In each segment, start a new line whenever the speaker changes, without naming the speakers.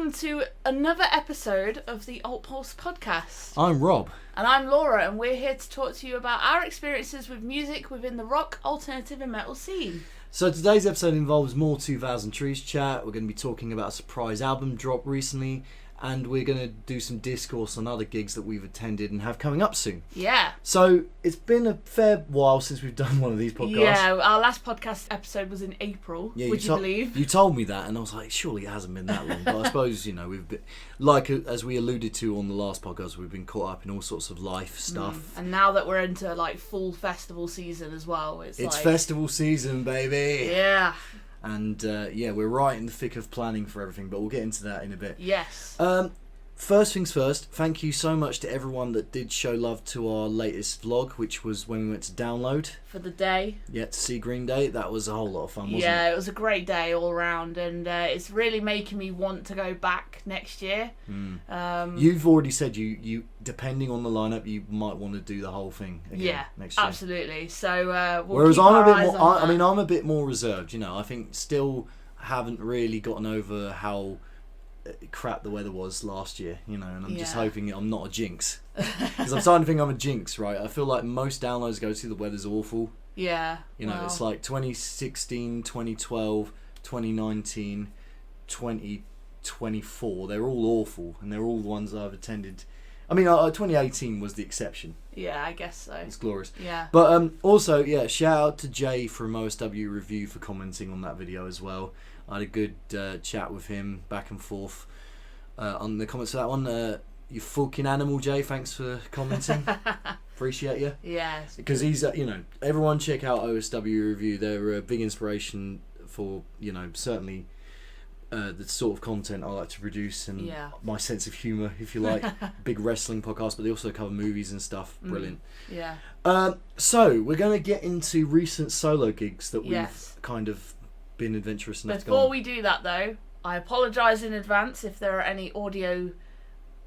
welcome to another episode of the Alt Pulse podcast.
I'm Rob.
And I'm Laura, and we're here to talk to you about our experiences with music within the rock, alternative and metal scene.
So today's episode involves more 2000 Trees chat. We're going to be talking about a surprise album drop recently, and we're going to do some discourse on other gigs that we've attended and have coming up soon.
Yeah.
So it's been a fair while since we've done one of these podcasts.
Yeah, our last podcast episode was in April, would you believe?
You told me that, and I was like, surely it hasn't been that long. But I suppose, we've been, as we alluded to on the last podcast, we've been caught up in all sorts of life stuff.
And now that we're into full festival season as well, it's
festival season, baby.
Yeah.
And we're right in the thick of planning for everything, but we'll get into that in a bit.
Yes.
First things first, thank you so much to everyone that did show love to our latest vlog, which was when we went to Download.
For the day.
Yeah, to see Green Day. That was a whole lot of fun, wasn't it?
Yeah, it was a great day all around, and it's really making me want to go back next year.
You've already said you depending on the lineup, you might want to do the whole thing again next year.
Absolutely. So
whereas I'm a bit more reserved. I think still haven't really gotten over how crap the weather was last year, and I'm just hoping I'm not a jinx, because I'm starting to think I'm a jinx, right? I feel like most downloads go to the weather's awful.
Yeah.
It's like 2016, 2012, 2019, 2024. They're all awful, and they're all the ones I've attended. I mean, 2018 was the exception.
Yeah, I guess so.
It's glorious.
Yeah.
But also, shout out to Jay from OSW Review for commenting on that video as well. I had a good chat with him back and forth on the comments for that one. You fucking animal, Jay. Thanks for commenting. Appreciate you.
Yeah.
Because he's, everyone check out OSW Review. They're a big inspiration for, certainly the sort of content I like to produce and my sense of humour, if you like. Big wrestling podcast, but they also cover movies and stuff. Brilliant.
Yeah.
So we're going to get into recent solo gigs that we've kind of been adventurous enough to go on.
Before we do that, though, I apologise in advance if there are any audio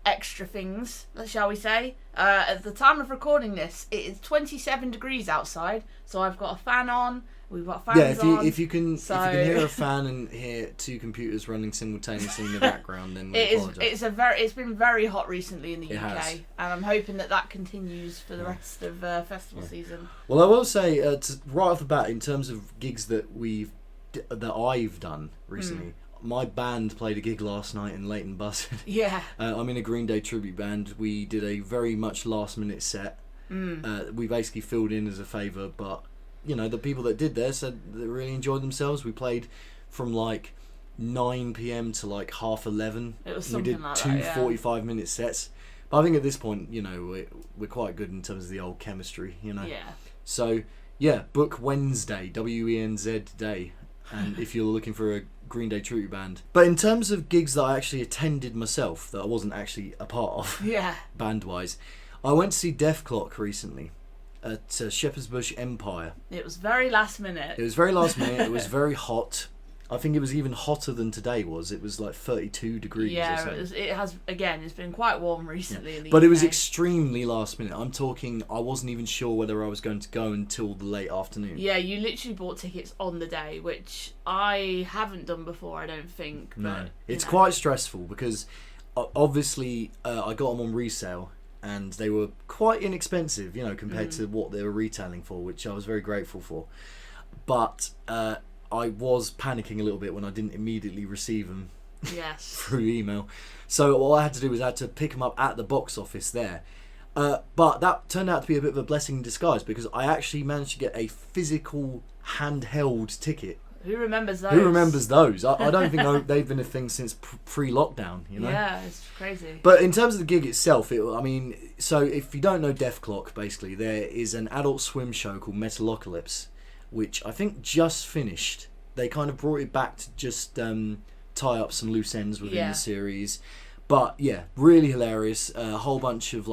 extra things, shall we say. At the time of recording this, it is 27 degrees outside, so I've got a fan on. We've got fans on.
If you can hear a fan and hear two computers running simultaneously in the background, then we apologise.
It's been very hot recently in the UK,
has.
and I'm hoping that continues for the rest of festival season.
Well, I will say right off the bat, in terms of gigs that I've done recently. My band played a gig last night in Leighton Buzzard. Yeah. I'm in a Green Day tribute band. We did a very much last minute set. We basically filled in as a favour, but the people that did there said they really enjoyed themselves. We played from 9 p.m. to 11:30.
It was something
we did two 45-minute sets. But I think at this point, we're quite good in terms of the old chemistry, Yeah. So, book Wednesday, WENZ day. And if you're looking for a Green Day tribute band. But in terms of gigs that I actually attended myself, that I wasn't actually a part of, band-wise, I went to see Def Clock recently at Shepherd's Bush Empire.
It was very last minute.
It was very last minute. It was very hot. I think it was even hotter than today was. It was 32 degrees.
Yeah, it's been quite warm recently in the
But
UK.
it was extremely last minute. I'm talking, I wasn't even sure whether I was going to go until the late afternoon.
Yeah, you literally bought tickets on the day, which I haven't done before, I don't think. But,
no, it's quite stressful because obviously I got them on resale and they were quite inexpensive, compared to what they were retailing for, which I was very grateful for. But I was panicking a little bit when I didn't immediately receive them through email. So all I had to do was I had to pick them up at the box office there. But that turned out to be a bit of a blessing in disguise because I actually managed to get a physical handheld ticket.
Who remembers those?
Who remembers those? I don't think they've been a thing since pre-lockdown,
Yeah, it's crazy.
But in terms of the gig itself, so if you don't know Def Clock, basically, there is an Adult Swim show called Metalocalypse, which I think just finished. They kind of brought it back to just tie up some loose ends within the series. But really hilarious. A whole bunch of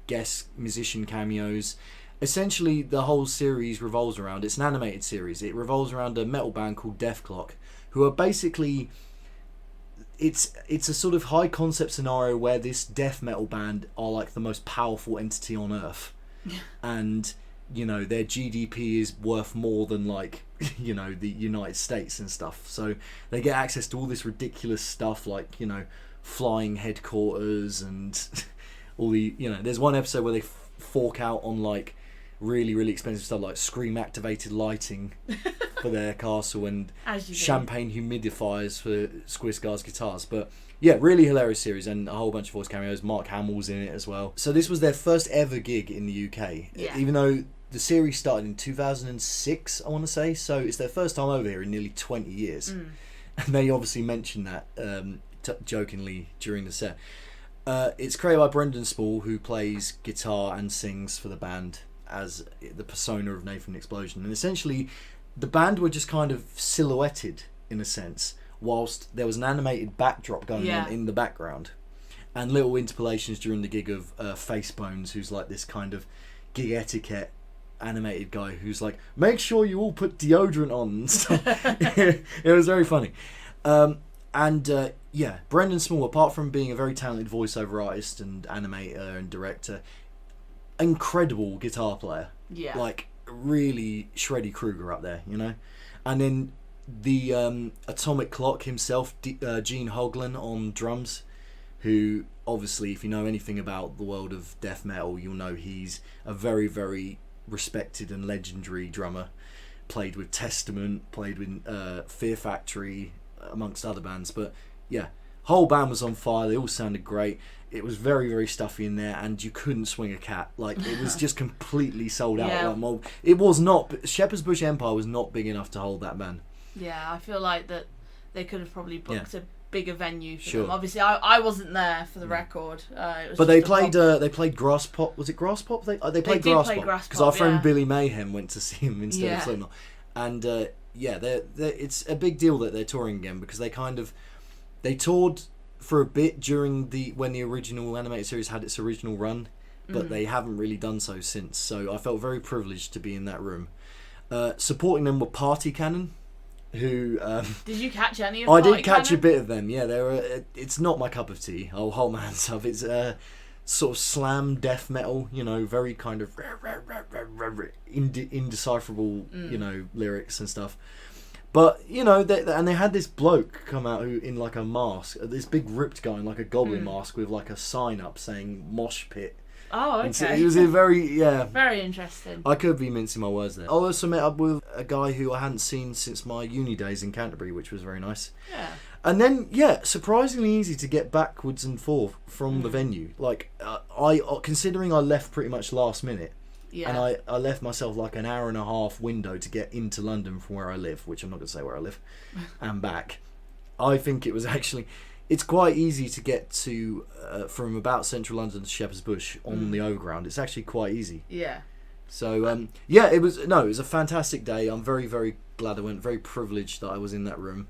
guest musician cameos. Essentially, the whole series revolves around, it's an animated series. It revolves around a metal band called Def Clock, who are basically, it's a sort of high concept scenario where this death metal band are the most powerful entity on Earth. And their GDP is worth more than you know, the United States and stuff. So they get access to all this ridiculous stuff, like, you know, flying headquarters and all the, you know, there's one episode where they fork out on like really, really expensive stuff like Scream activated lighting for their castle and champagne humidifiers for Squisgar's guitars. But yeah, really hilarious series and a whole bunch of voice cameos. Mark Hamill's in it as well. So this was their first ever gig in the UK, even though the series started in 2006, I want to say. So it's their first time over here in nearly 20 years. And they obviously mentioned that jokingly during the set. It's created by Brendan Spall, who plays guitar and sings for the band as the persona of Nathan Explosion. And essentially, the band were just kind of silhouetted, in a sense, whilst there was an animated backdrop going on in the background. And little interpolations during the gig of Facebones, who's like this kind of gig etiquette animated guy who's like, make sure you all put deodorant on and stuff. It was very funny. Yeah, Brendan Small, apart from being a very talented voiceover artist and animator and director, incredible guitar player. Yeah. Like, really Shreddy Krueger up there, you know? And then the Atomic Clock himself, Gene Hoglan on drums, who, obviously, if you know anything about the world of death metal, you'll know he's a very, very respected and legendary drummer. Played with Testament, played with Fear Factory, amongst other bands. But yeah, whole band was on fire. They all sounded great. It was very, very stuffy in there, and you couldn't swing a cat. Like, it was just completely sold out. Like, it was not. Shepherd's Bush Empire was not big enough to hold that band.
Yeah, I feel like that they could have probably booked a bigger venue for them. Obviously, I wasn't there for the record. It was
but they played Grass Pop. Was it Grass Pop? They played Grass Pop because our friend Billy Mayhem went to see him instead of Slipknot. And it's a big deal that they're touring again, because they toured for a bit during when the original animated series had its original run, but they haven't really done so since. So I felt very privileged to be in that room. Supporting them were Party Cannon, who
did you catch any of?
I did catch a bit of them. Yeah, they were. It's not my cup of tea. Whole man stuff. It's sort of slam death metal. You know, very kind of indecipherable. You know, lyrics and stuff. But, you know, they had this bloke come out who in like a mask, this big ripped guy in like a goblin mask with like a sign up saying Mosh Pit.
Oh, okay. And so
it was a very
interesting.
I could be mincing my words there. I also met up with a guy who I hadn't seen since my uni days in Canterbury, which was very nice. Yeah. And then, surprisingly easy to get backwards and forth from the venue. Like, considering I left pretty much last minute. Yeah. And I left myself like an hour and a half window to get into London from where I live, which I'm not going to say where I live, and back. I think it was actually... It's quite easy to get to from about central London to Shepherd's Bush on the overground. It's actually quite easy. Yeah. So, it was a fantastic day. I'm very, very glad I went. Very privileged that I was in that room,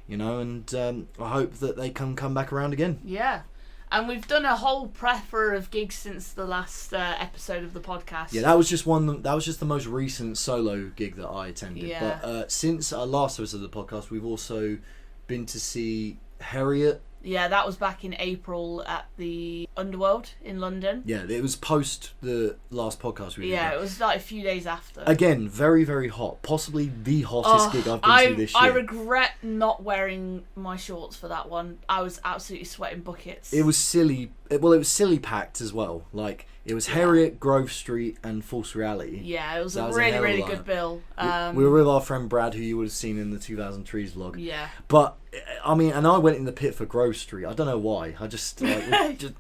you know, and I hope that they can come back around again. Yeah.
And we've done a whole plethora of gigs since the last episode of the podcast.
Yeah, that was just the most recent solo gig that I attended. Yeah. But since our last episode of the podcast, we've also been to see Harriet.
Yeah, that was back in April at the Underworld in London.
Yeah, it was post the last podcast we did.
Yeah, it was like a few days after.
Again, very, very hot. Possibly the hottest gig I've been to this year.
I regret not wearing my shorts for that one. I was absolutely sweating buckets.
It was silly. Well, it was silly packed as well. Like, it was Harriet, Grove Street, and False Reality.
Yeah, it was a really, really good bill.
We were with our friend Brad, who you would have seen in the 2000 Trees vlog. Yeah. But, I mean, and I went in the pit for Grove Street. I don't know why. I just, just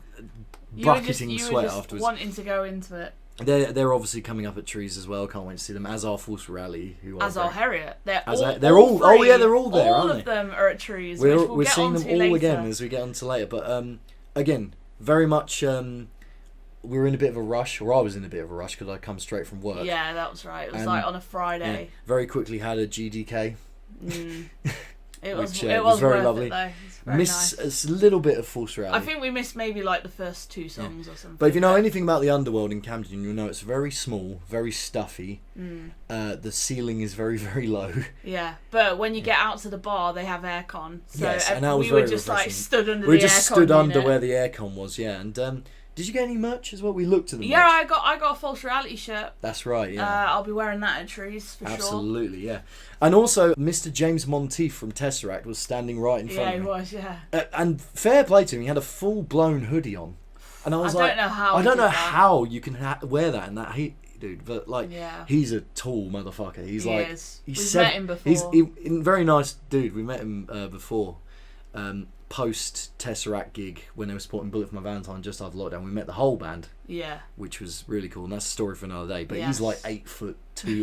bucketing sweat afterwards.
Wanting to go into it.
They're obviously coming up at Trees as well. Can't wait to see them. As are False Reality,
as are Harriet. They're all
there,
all
aren't they?
All of them are at Trees.
We're seeing them all again as we get on to later. But again, very much. We were in a bit of a rush, or I was in a bit of a rush because I come straight from work.
Yeah, that was right. It was like on a Friday.
Yeah, very quickly had a GDK.
It was very lovely.
Nice. A little bit of False Reality.
I think we missed maybe like the first two songs or something.
But if you know anything about the Underworld in Camden, you'll know it's very small, very stuffy. The ceiling is very, very low.
Yeah, but when you get out to the bar, they have aircon. So
yes, and that was
we
very
were just
refreshing.
Like stood under
we
the aircon.
We just stood under where the aircon was, yeah, and Did you get any merch as well? We looked at the
Yeah,
merch.
I got a false reality shirt.
That's right, yeah.
I'll be wearing that at Trees for sure.
Absolutely, yeah. And also, Mr. James Monteith from Tesseract was standing right in front
Yeah,
of
he
me.
was, yeah.
And fair play to him, he had a full-blown hoodie on. And I was
I
like,
don't know how
I
he
don't
did
know
that.
how you can wear that in that heat, dude. But like,
Yeah.
he's a tall motherfucker. He's
He
like,
is.
he's
We've
seven-
met him before.
He's very nice dude. We met him before. Post Tesseract gig when they were supporting Bullet for My Valentine just after lockdown. We met the whole band,
Yeah.
which was really cool. And that's a story for another day. But
Yes.
he's like 8'2"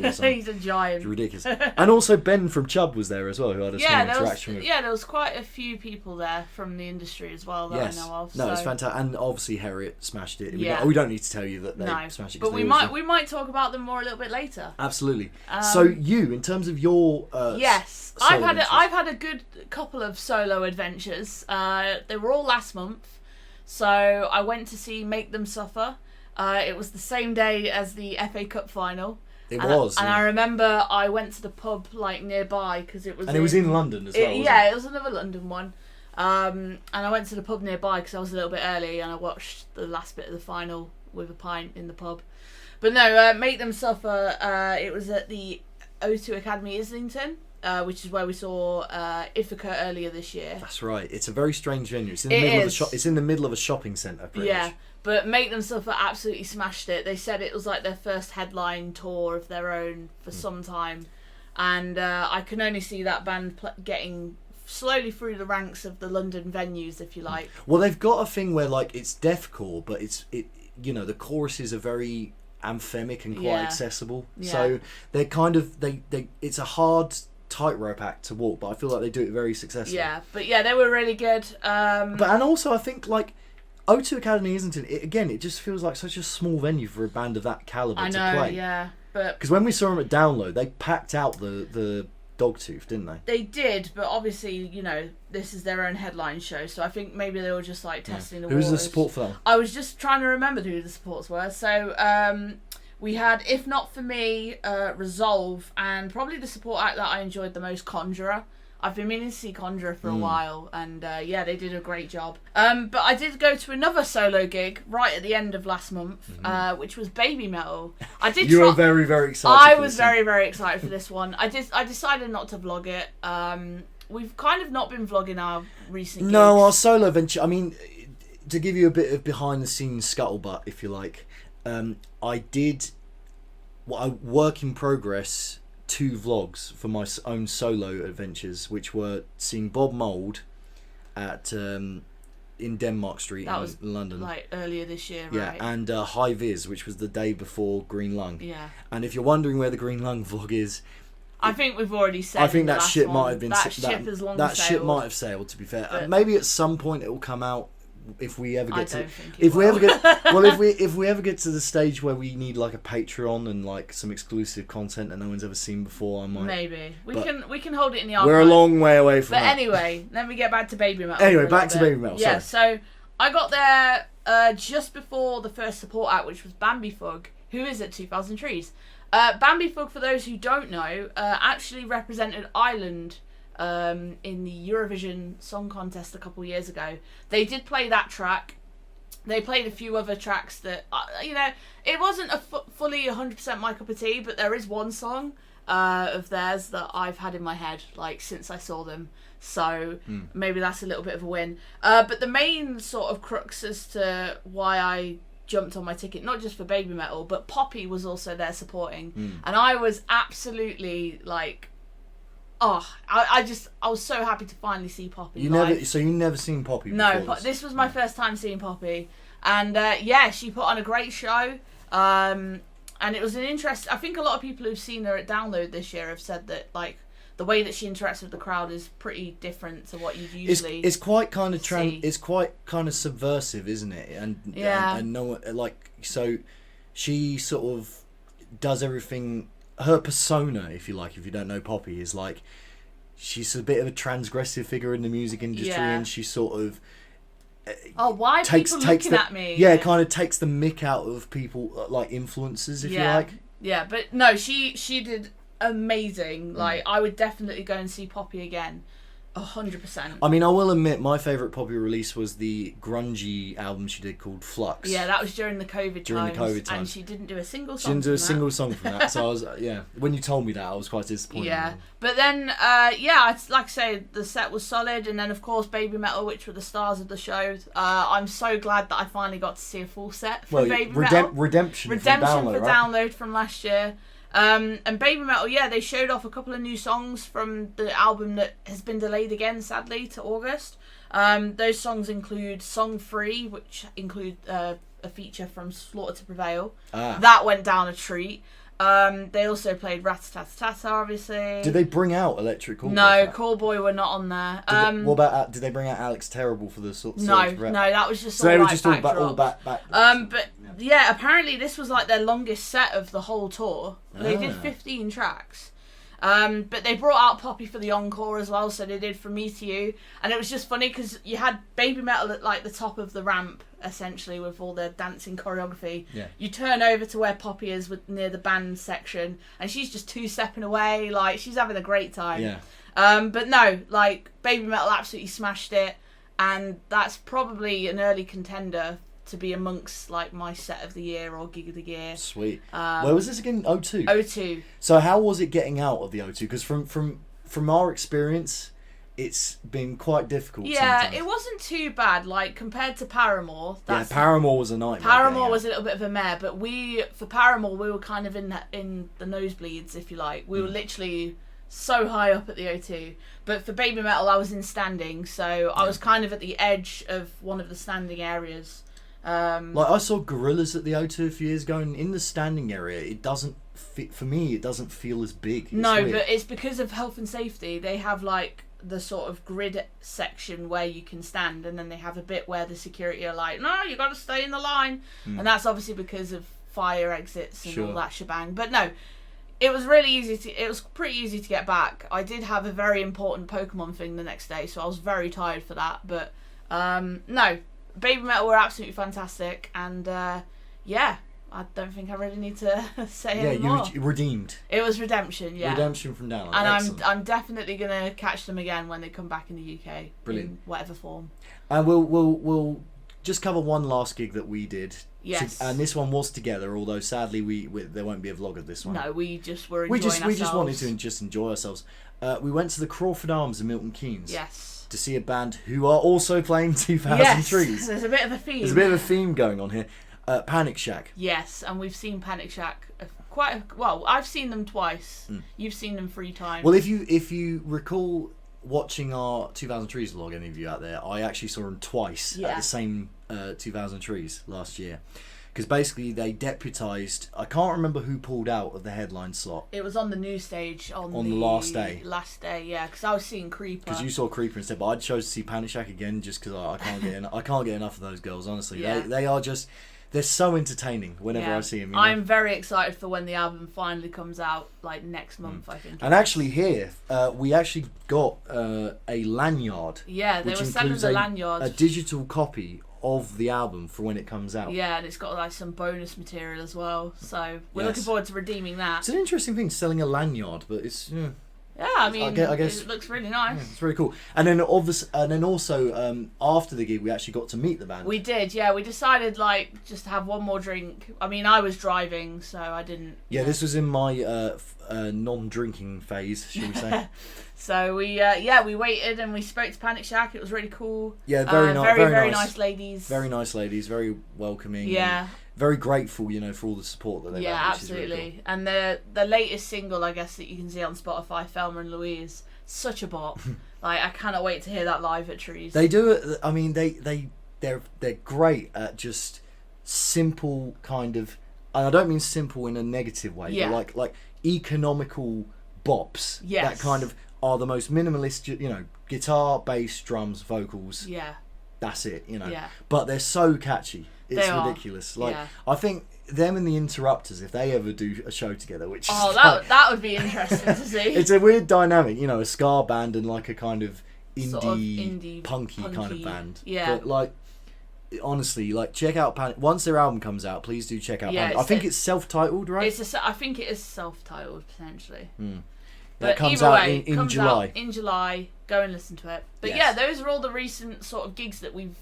or something.
He's a giant.
It's ridiculous. And also Ben from Chubb was there as well, who I had a small interaction with.
there was quite a few people there from the industry as well that I know of.
No,
so.
it's fantastic. And obviously Harriet smashed it.
Yeah.
We don't need to tell you that they
No,
smashed it. 'cause
but
they
we
always do.
might talk about them more a little bit later.
Absolutely. So you, in terms of your
Yes,
solo adventures.
I've had a good couple of solo adventures. They were all last month, so I went to see Make Them Suffer. It was the same day as the FA Cup final.
It
And
was.
and
yeah.
I remember I went to the pub like nearby because it was.
And it was in London as well. wasn't
yeah,
it?
it was another London one. And I went to the pub nearby because I was a little bit early and I watched the last bit of the final with a pint in the pub. But no, Make Them Suffer, it was at the O2 Academy Islington, which is where we saw Ithaca earlier this year.
That's right. It's a very strange venue. It's in the
It
middle of a
is.
shop. It's in the middle of a shopping centre. Pretty
Yeah,
much.
but Make Them Suffer absolutely smashed it. They said it was like their first headline tour of their own for some time. And I can only see that band getting slowly through the ranks of the London venues, if you like.
Well, they've got a thing where like it's deathcore, but the choruses are very anthemic and quite
Yeah.
accessible.
Yeah.
So they're kind of they it's a hard tightrope act to walk, but I feel like they do it very successfully.
Yeah, but yeah, they were really good.
But and also I think like O2 Academy it just feels like such a small venue for a band of that caliber
I
to
know,
play.
yeah, but
Because when we saw them at Download, they packed out the Dogtooth, didn't they?
they did. But obviously, this is their own headline show, so I think maybe they were just like testing the
Who's
waters.
the support for that?
I was just trying to remember who the supports were. So we had If Not For Me, Resolve, and probably the support act that I enjoyed the most, Conjurer. I've been meaning to see Conjurer for a while, and yeah, they did a great job. But I did go to another solo gig right at the end of last month, which was Baby Metal. I did.
You were very, very excited.
I
for
was
this one.
very, very excited for this one. I decided not to vlog it. We've kind of not been vlogging our recent gigs.
No, our solo venture. I mean, to give you a bit of behind the scenes scuttlebutt, if you like, I did work in progress 2 vlogs for my own solo adventures, which were seeing Bob Mould at in Denmark Street
That
in
was
London.
like earlier this year,
Yeah,
right?
and High Vis, which was the day before Green Lung.
Yeah.
And if you're wondering where the Green Lung vlog is,
I think we've already said.
I think
in the
that
last
ship
one,
might have been
that ship has long
that
sailed.
ship might have sailed. To be fair,
But-
maybe at some point it will come out if we ever
I
get to.
don't think it
If we
will.
ever get well, if we ever get to the stage where we need like a Patreon and like some exclusive content that no one's ever seen before, I might.
Maybe we
But
can hold it in the archive.
We're a long way away from
But
that.
anyway, let me get back to Baby Metal.
Anyway,
for a
back to
little
Baby
bit.
Metal,
Yeah, so I got there just before the first support act, which was Bambi Fug, who is at 2000 Trees. Bambi Fug, for those who don't know, actually represented Ireland in the Eurovision Song Contest a couple years ago. They did play that track. They played a few other tracks that, it wasn't fully 100% my cup of tea, but there is one song of theirs that I've had in my head, like, since I saw them. So maybe that's a little bit of a win. But the main sort of crux as to why I jumped on my ticket, not just for Baby Metal, but Poppy was also there supporting. And I was absolutely, like... I was so happy to finally see Poppy.
You
live.
you never seen Poppy
No,
before?
this was my first time seeing Poppy, and yeah, she put on a great show. And it was an interest. I think a lot of people who've seen her at Download this year have said that like the way that she interacts with the crowd is pretty different to what you'd usually.
It's quite kind of
see.
it's quite kind of subversive, isn't it? And
Yeah.
and no one like so she sort of does everything. Her persona, if you like, if you don't know Poppy, is like she's a bit of a transgressive figure in the music industry,
Yeah.
and she sort of
Oh, why are people looking at me?
Yeah, kind of takes the mick out of people like influencers, if you like.
Yeah, but no, she did amazing. Like I would definitely go and see Poppy again. 100%.
I mean, I will admit my favourite Poppy release was the grungy album she did called Flux.
Yeah, that was during the COVID times. And she didn't do a single song.
She didn't do a single song from that. So I was, when you told me that, I was quite disappointed.
Yeah, but then, like I say, the set was solid, and then of course Baby Metal, which were the stars of the show. I'm so glad that I finally got to see a full set for Baby Metal.
Redemption
for download from last year. And Baby Metal, they showed off a couple of new songs from the album that has been delayed again, sadly, to August. Those songs include Song 3, which include a feature from Slaughter to Prevail. That went down a treat. They also played Rat-a-tat-a-tat, obviously.
Did they bring out Electric Callboy?
No, Callboy were not on there.
What about? Did they bring out Alex Terrible for the sort?
No, that was just
so they were just all back.
But yeah, apparently this was like their longest set of the whole tour. They did 15 tracks. But they brought out Poppy for the encore as well, so they did From Me to You, and it was just funny because you had Baby Metal at like the top of the ramp, essentially, with all the dancing choreography.
Yeah.
You turn over to where Poppy is near the band section, and she's just two-stepping away, like she's having a great time.
Yeah.
But no, like Baby Metal absolutely smashed it, and that's probably an early contender to be amongst like my set of the year or gig of the year.
Sweet. Where was this again? O2.
O2.
So how was it getting out of the O2? Because from our experience, it's been quite difficult.
Yeah,
sometimes.
it wasn't too bad. Like compared to Paramore.
Paramore was a nightmare.
Paramore was a little bit of a mare, but for Paramore we were kind of in the nosebleeds, if you like. We were literally so high up at the O2. But for Baby Metal, I was in standing, so I was kind of at the edge of one of the standing areas.
Like I saw Gorillaz at the O2 a few years ago, and in the standing area, it doesn't fit for me. It doesn't feel as big.
No, but it's because of health and safety. They have like the sort of grid section where you can stand, and then they have a bit where the security are like, no, you got to stay in the line, and that's obviously because of fire exits and all that shebang. But no, it was really easy it was pretty easy to get back. I did have a very important Pokemon thing the next day, so I was very tired for that. But no. Baby Metal were absolutely fantastic, and I don't think I really need to say anymore.
You redeemed.
It was redemption, yeah.
Redemption from down.
And I'm definitely gonna catch them again when they come back in the UK.
Brilliant.
In whatever form.
And we'll just cover one last gig that we did.
Yes.
And this one was together, although sadly we there won't be a vlog of this one.
No, we just were enjoying ourselves.
We just wanted to just enjoy ourselves. We went to the Crawford Arms in Milton Keynes.
Yes.
To see a band who are also playing 2000 Trees.
There's a bit of a theme.
There's a bit of a theme going on here. Panic Shack.
Yes, and we've seen Panic Shack I've seen them twice. You've seen them 3 times.
Well, if you recall watching our 2000 Trees vlog, any of you out there, I actually saw them twice at the same 2000 Trees last year. Because basically they deputised, I can't remember who pulled out of the headline slot.
It was on the new stage on the
last day.
Last day, yeah, because I was seeing Creeper.
Because you saw Creeper instead, but I chose to see Panic Shack again just because I can't get enough of those girls, honestly. Yeah. They are just, they're so entain whenever I see them. You know?
I'm very excited for when the album finally comes out, like next month, I think.
And actually here, we actually got a lanyard.
Yeah, they were selling the lanyard.
A digital copy of the album for when it comes out.
Yeah, and it's got like some bonus material as well. So we're looking forward to redeeming that.
It's an interesting thing, selling a lanyard, but it's
yeah, I mean,
I guess
it looks really nice.
Yeah, it's really cool. And then also after the gig, we actually got to meet the band.
We did, yeah. We decided like just to have one more drink. I mean, I was driving, so I didn't.
Yeah, this was in my non-drinking phase, shall we say?
So we waited and we spoke to Panic Shack. It was really cool.
Yeah, very nice ladies. Very nice ladies, very welcoming.
Yeah.
Very grateful, for all the support that they've had.
Yeah, absolutely. Really cool. And the latest single, I guess, that you can see on Spotify, Thelma and Louise, such a bop. Like, I cannot wait to hear that live at Trees.
They do it. I mean, they're great at just simple kind of, and I don't mean simple in a negative way, but like economical bops.
Yes.
That kind of are the most minimalist, guitar, bass, drums, vocals.
Yeah.
That's it,
Yeah.
But they're so catchy. It's ridiculous.
Like,
I think them and the Interrupters, if they ever do a show together, which
that would be interesting to see.
It's a weird dynamic, a ska band and like a kind of indie,
sort of indie
punky kind of band.
Yeah.
But like, honestly, like check out Panic. Once their album comes out, please do check out Panic. I think it's self-titled, right?
I think it is self-titled potentially.
That comes
either
out
way,
in
comes
July.
out in July. Go and listen to it. But
Yes.
yeah, those are all the recent sort of gigs that we've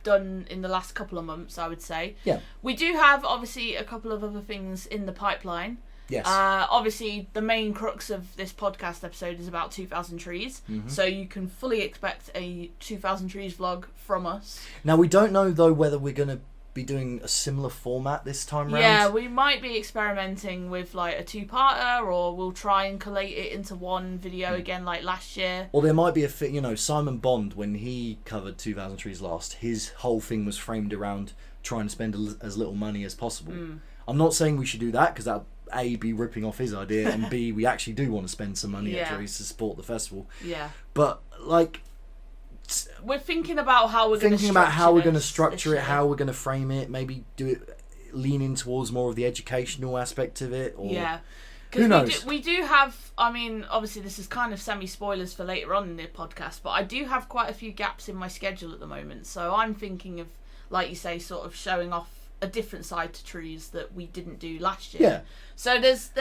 done in the last couple of months, I would say.
Yeah.
We do have, obviously, a couple of other things in the pipeline.
Yes.
Obviously, the main crux of this podcast episode is about 2000 Trees.
Mm-hmm.
So you can fully expect a 2000 Trees vlog from us.
Now, we don't know, though, whether we're going to be doing a similar format this time round.
Yeah, we might be experimenting with like a two-parter, or we'll try and collate it into one video again like last year.
Or there might be Simon Bond, when he covered 2000 Trees last, his whole thing was framed around trying to spend as little money as possible. I'm not saying we should do that, because that A, be ripping off his idea, and B, we actually do want to spend some money at Trees to support the festival.
Yeah.
But, like,
we're thinking about how we're going to
structure it, how we're going to frame it, maybe do it, lean in towards more of the educational aspect of it. Or,
yeah.
Who knows?
We do have, I mean, obviously this is kind of semi-spoilers for later on in the podcast, but I do have quite a few gaps in my schedule at the moment. So I'm thinking of, like you say, sort of showing off a different side to Trees that we didn't do last year.
Yeah.
So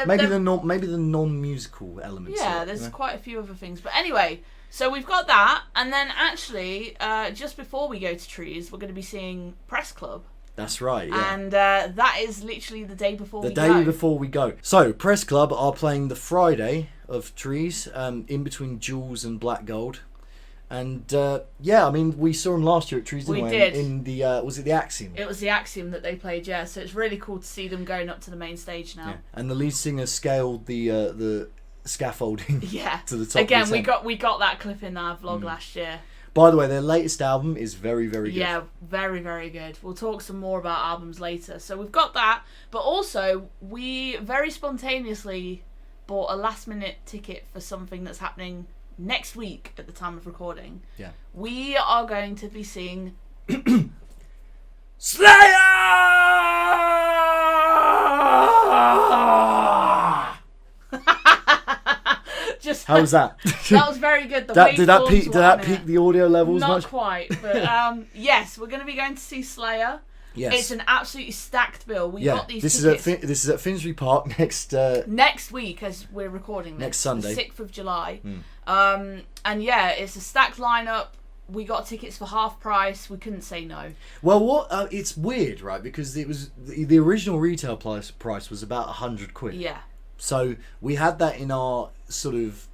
maybe the non-musical elements.
Yeah, there's quite a few other things. But anyway, so we've got that, and then actually, just before we go to Trees, we're going to be seeing Press Club.
That's right, yeah.
And that is literally the day before we go.
The day before we go. So, Press Club are playing the Friday of Trees, in between Jules and Black Gold. And, yeah, I mean, we saw them last year at Trees, didn't we?
We did.
In the, was it the Axiom?
It was the Axiom that they played, yeah. So it's really cool to see them going up to the main stage now.
Yeah. And the lead singer scaled the scaffolding
Yeah.
to the top
Again,
of the tent.
we got that clip in our vlog last year.
By the way, their latest album is very, very good.
Yeah, very, very good. We'll talk some more about albums later. So we've got that, but also we very spontaneously bought a last-minute ticket for something that's happening next week at the time of recording.
Yeah.
We are going to be seeing
Slayer!
Just
How was that?
that was very good. The
Did that
waveforms
peak?
were
Did that
on
peak
it.
the audio levels
Not
much?
quite, but yes, we're going to be going to see Slayer.
Yes.
It's an absolutely stacked bill. We
yeah.
got these
This
tickets
is at Finsbury Park
next week as we're recording this.
Next Sunday.
The 6th of July. And yeah, it's a stacked lineup. We got tickets for half price. We couldn't say no.
Well, it's weird, right? Because it was the original retail price was about £100.
Yeah.
So we had that in our sort of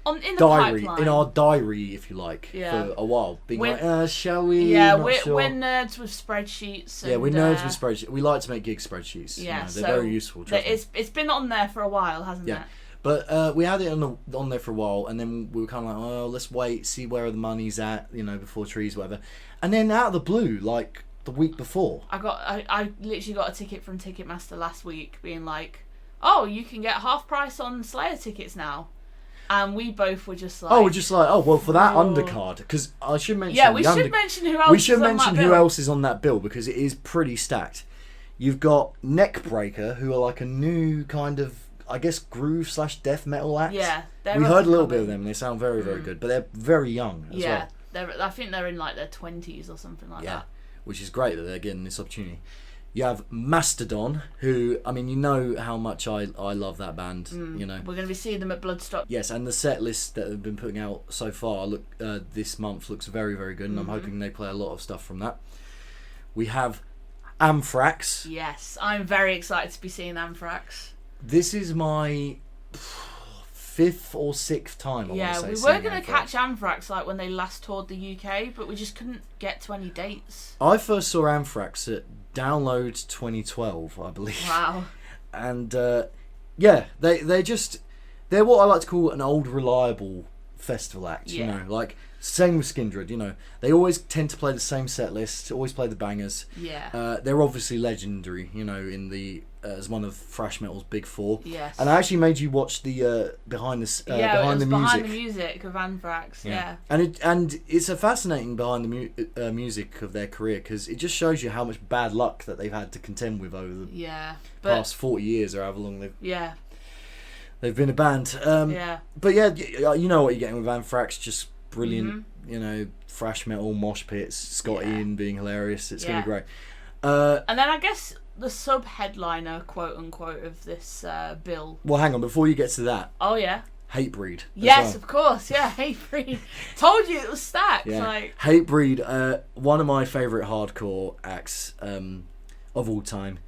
In the
diary,
pipeline.
in our diary, if you like,
Yeah.
for a while. Being
We're-
like, shall we?
Yeah,
Not sure.
we're nerds with spreadsheets.
Yeah, we're
and,
nerds with spreadsheets. We like to make gig spreadsheets.
Yeah,
they're very useful. Trust me.
it's been on there for a while, hasn't
Yeah.
it?
But we had it on there for a while, and then we were kind of like, oh, let's wait, see where the money's at, before Trees, whatever. And then out of the blue, like the week before,
I literally got a ticket from Ticketmaster last week, being like, oh, you can get half price on Slayer tickets now, and we both were just like,
we're just like, well, for that
Oh.
undercard, because I should mention,
yeah, we should mention who else.
we should
is on
mention
that
who
bill.
else is on that bill, because it is pretty stacked. You've got Neckbreaker, who are like a new kind of, I guess, groove / death metal act.
Yeah,
we heard a little bit of them. They sound very, very good, but they're very young as
Yeah,
well.
I think they're in like their 20s or something like
Yeah,
that.
which is great that they're getting this opportunity. You have Mastodon, who, I mean, you know how much I love that band,
We're going to be seeing them at Bloodstock.
Yes, and the set list that they've been putting out so far this month looks very, very good, and I'm hoping they play a lot of stuff from that. We have Anthrax.
Yes, I'm very excited to be seeing Anthrax.
This is my 5th or 6th time, I
Yeah,
want to
we
say.
were going to catch Anthrax like when they last toured the UK, but we just couldn't get to any dates.
I first saw Anthrax at Download 2012, I believe.
Wow.
And yeah, they're what I like to call an old reliable festival act.
Yeah.
Like same with Skindred. They always tend to play the same set list, always play the bangers.
Yeah.
They're obviously legendary, in the as one of thrash metal's big four.
Yes.
And I actually made you watch the behind the music.
Behind the music of Anthrax. Yeah.
And it's a fascinating behind the music of their career, because it just shows you how much bad luck that they've had to contend with over the past 40 years or however long they've been a band. But yeah, you know what you're getting with Anthrax, just brilliant, thrash metal, mosh pits, Scott Ian being hilarious. It's going to be great.
And then I guess the sub-headliner, quote-unquote, of this bill.
Well, hang on, before you get to that,
Oh, yeah.
Hatebreed.
Yes, of course. Yeah, Hatebreed. Told you it was stacked.
Yeah.
Like
Hatebreed, one of my favourite hardcore acts of all time.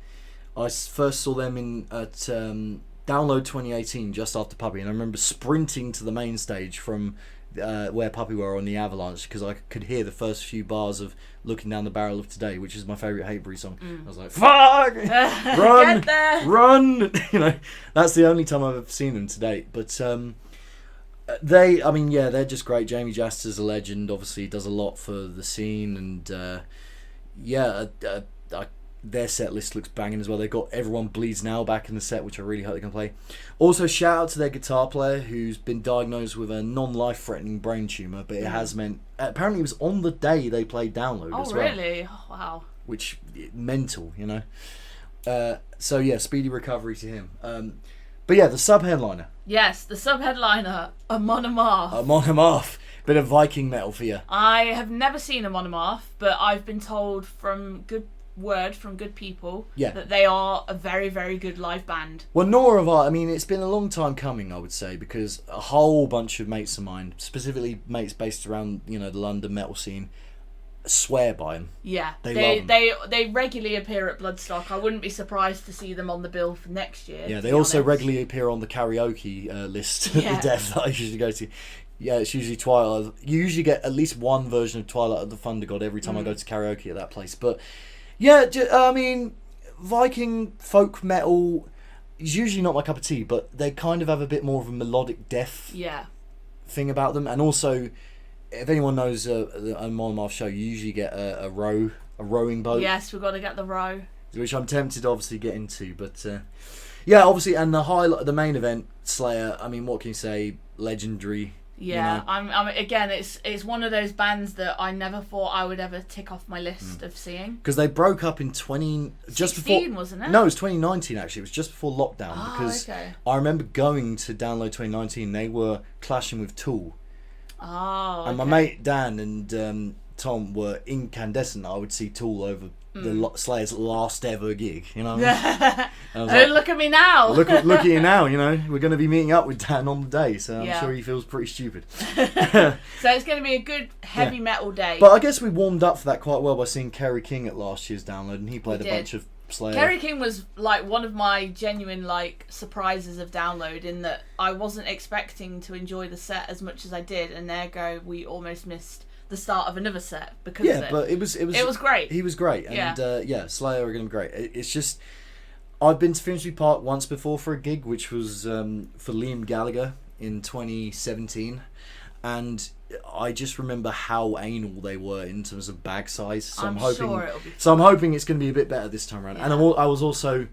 I first saw them at Download 2018, just after Puppy, and I remember sprinting to the main stage from where Puppy were on the Avalanche, because I could hear the first few bars of Looking Down the Barrel of Today, which is my favourite Hatebreed song. I was like, fuck! Run!
Get there!
Run! You know, that's the only time I've ever seen them to date. But they're just great. Jamie Jaster's a legend, obviously does a lot for the scene, and their set list looks banging as well. They've got Everyone Bleeds Now back in the set, which I really hope they can play. Also, shout out to their guitar player, who's been diagnosed with a non-life-threatening brain tumour, but it has meant... apparently it was on the day they played Download as well.
Oh, really? Oh, wow.
Which, mental, you know. So, yeah, speedy recovery to him. But yeah, the sub-headliner.
Yes, the sub-headliner, Amon Amarth.
Amon Amarth. Bit of Viking metal for you.
I have never seen Amon Amarth, but I've been told from good people that they are a very, very good live band.
Well, nor have I. I mean, it's been a long time coming, I would say, because a whole bunch of mates of mine, specifically mates based around, you know, the London metal scene, swear by them.
Yeah,
they
regularly appear at Bloodstock. I wouldn't be surprised to see them on the bill for next year.
Yeah, they also regularly appear on the karaoke list at the Death that I usually go to. Yeah, it's usually Twilight. You usually get at least one version of Twilight of the Thunder God every time I go to karaoke at that place. But yeah, I mean, Viking folk metal is usually not my cup of tea, but they kind of have a bit more of a melodic death thing about them. And also, if anyone knows the Amon Amarth show, you usually get a rowing boat.
Yes, we've got to get the row.
Which I'm tempted to obviously get into. But yeah, obviously, and the main event, Slayer, I mean, what can you say? Legendary.
Yeah,
you know?
I'm again. It's one of those bands that I never thought I would ever tick off my list of seeing.
Because they broke up in just before,
wasn't it?
No, it was 2019 actually. It was just before lockdown.
Oh,
because
okay.
I remember going to Download 2019. They were clashing with Tool.
Oh, okay.
And my mate Dan and Tom were incandescent. I would see Tool over the Slayer's last ever gig, you know.
And I was like, look at me now.
look at you now, you know. We're going to be meeting up with Dan on the day, so I'm sure he feels pretty stupid.
So it's going to be a good heavy metal day.
But I guess we warmed up for that quite well by seeing Kerry King at last year's Download, and he played a bunch of Slayer.
Kerry King was like one of my genuine like surprises of Download, in that I wasn't expecting to enjoy the set as much as I did, and we almost missed the start of another set because of it.
But it was
great.
He was great, and Slayer are going to be great. It's just, I've been to Finsbury Park once before for a gig, which was for Liam Gallagher in 2017, and I just remember how anal they were in terms of bag size. So I'm hoping it's going to be a bit better this time around. Yeah. And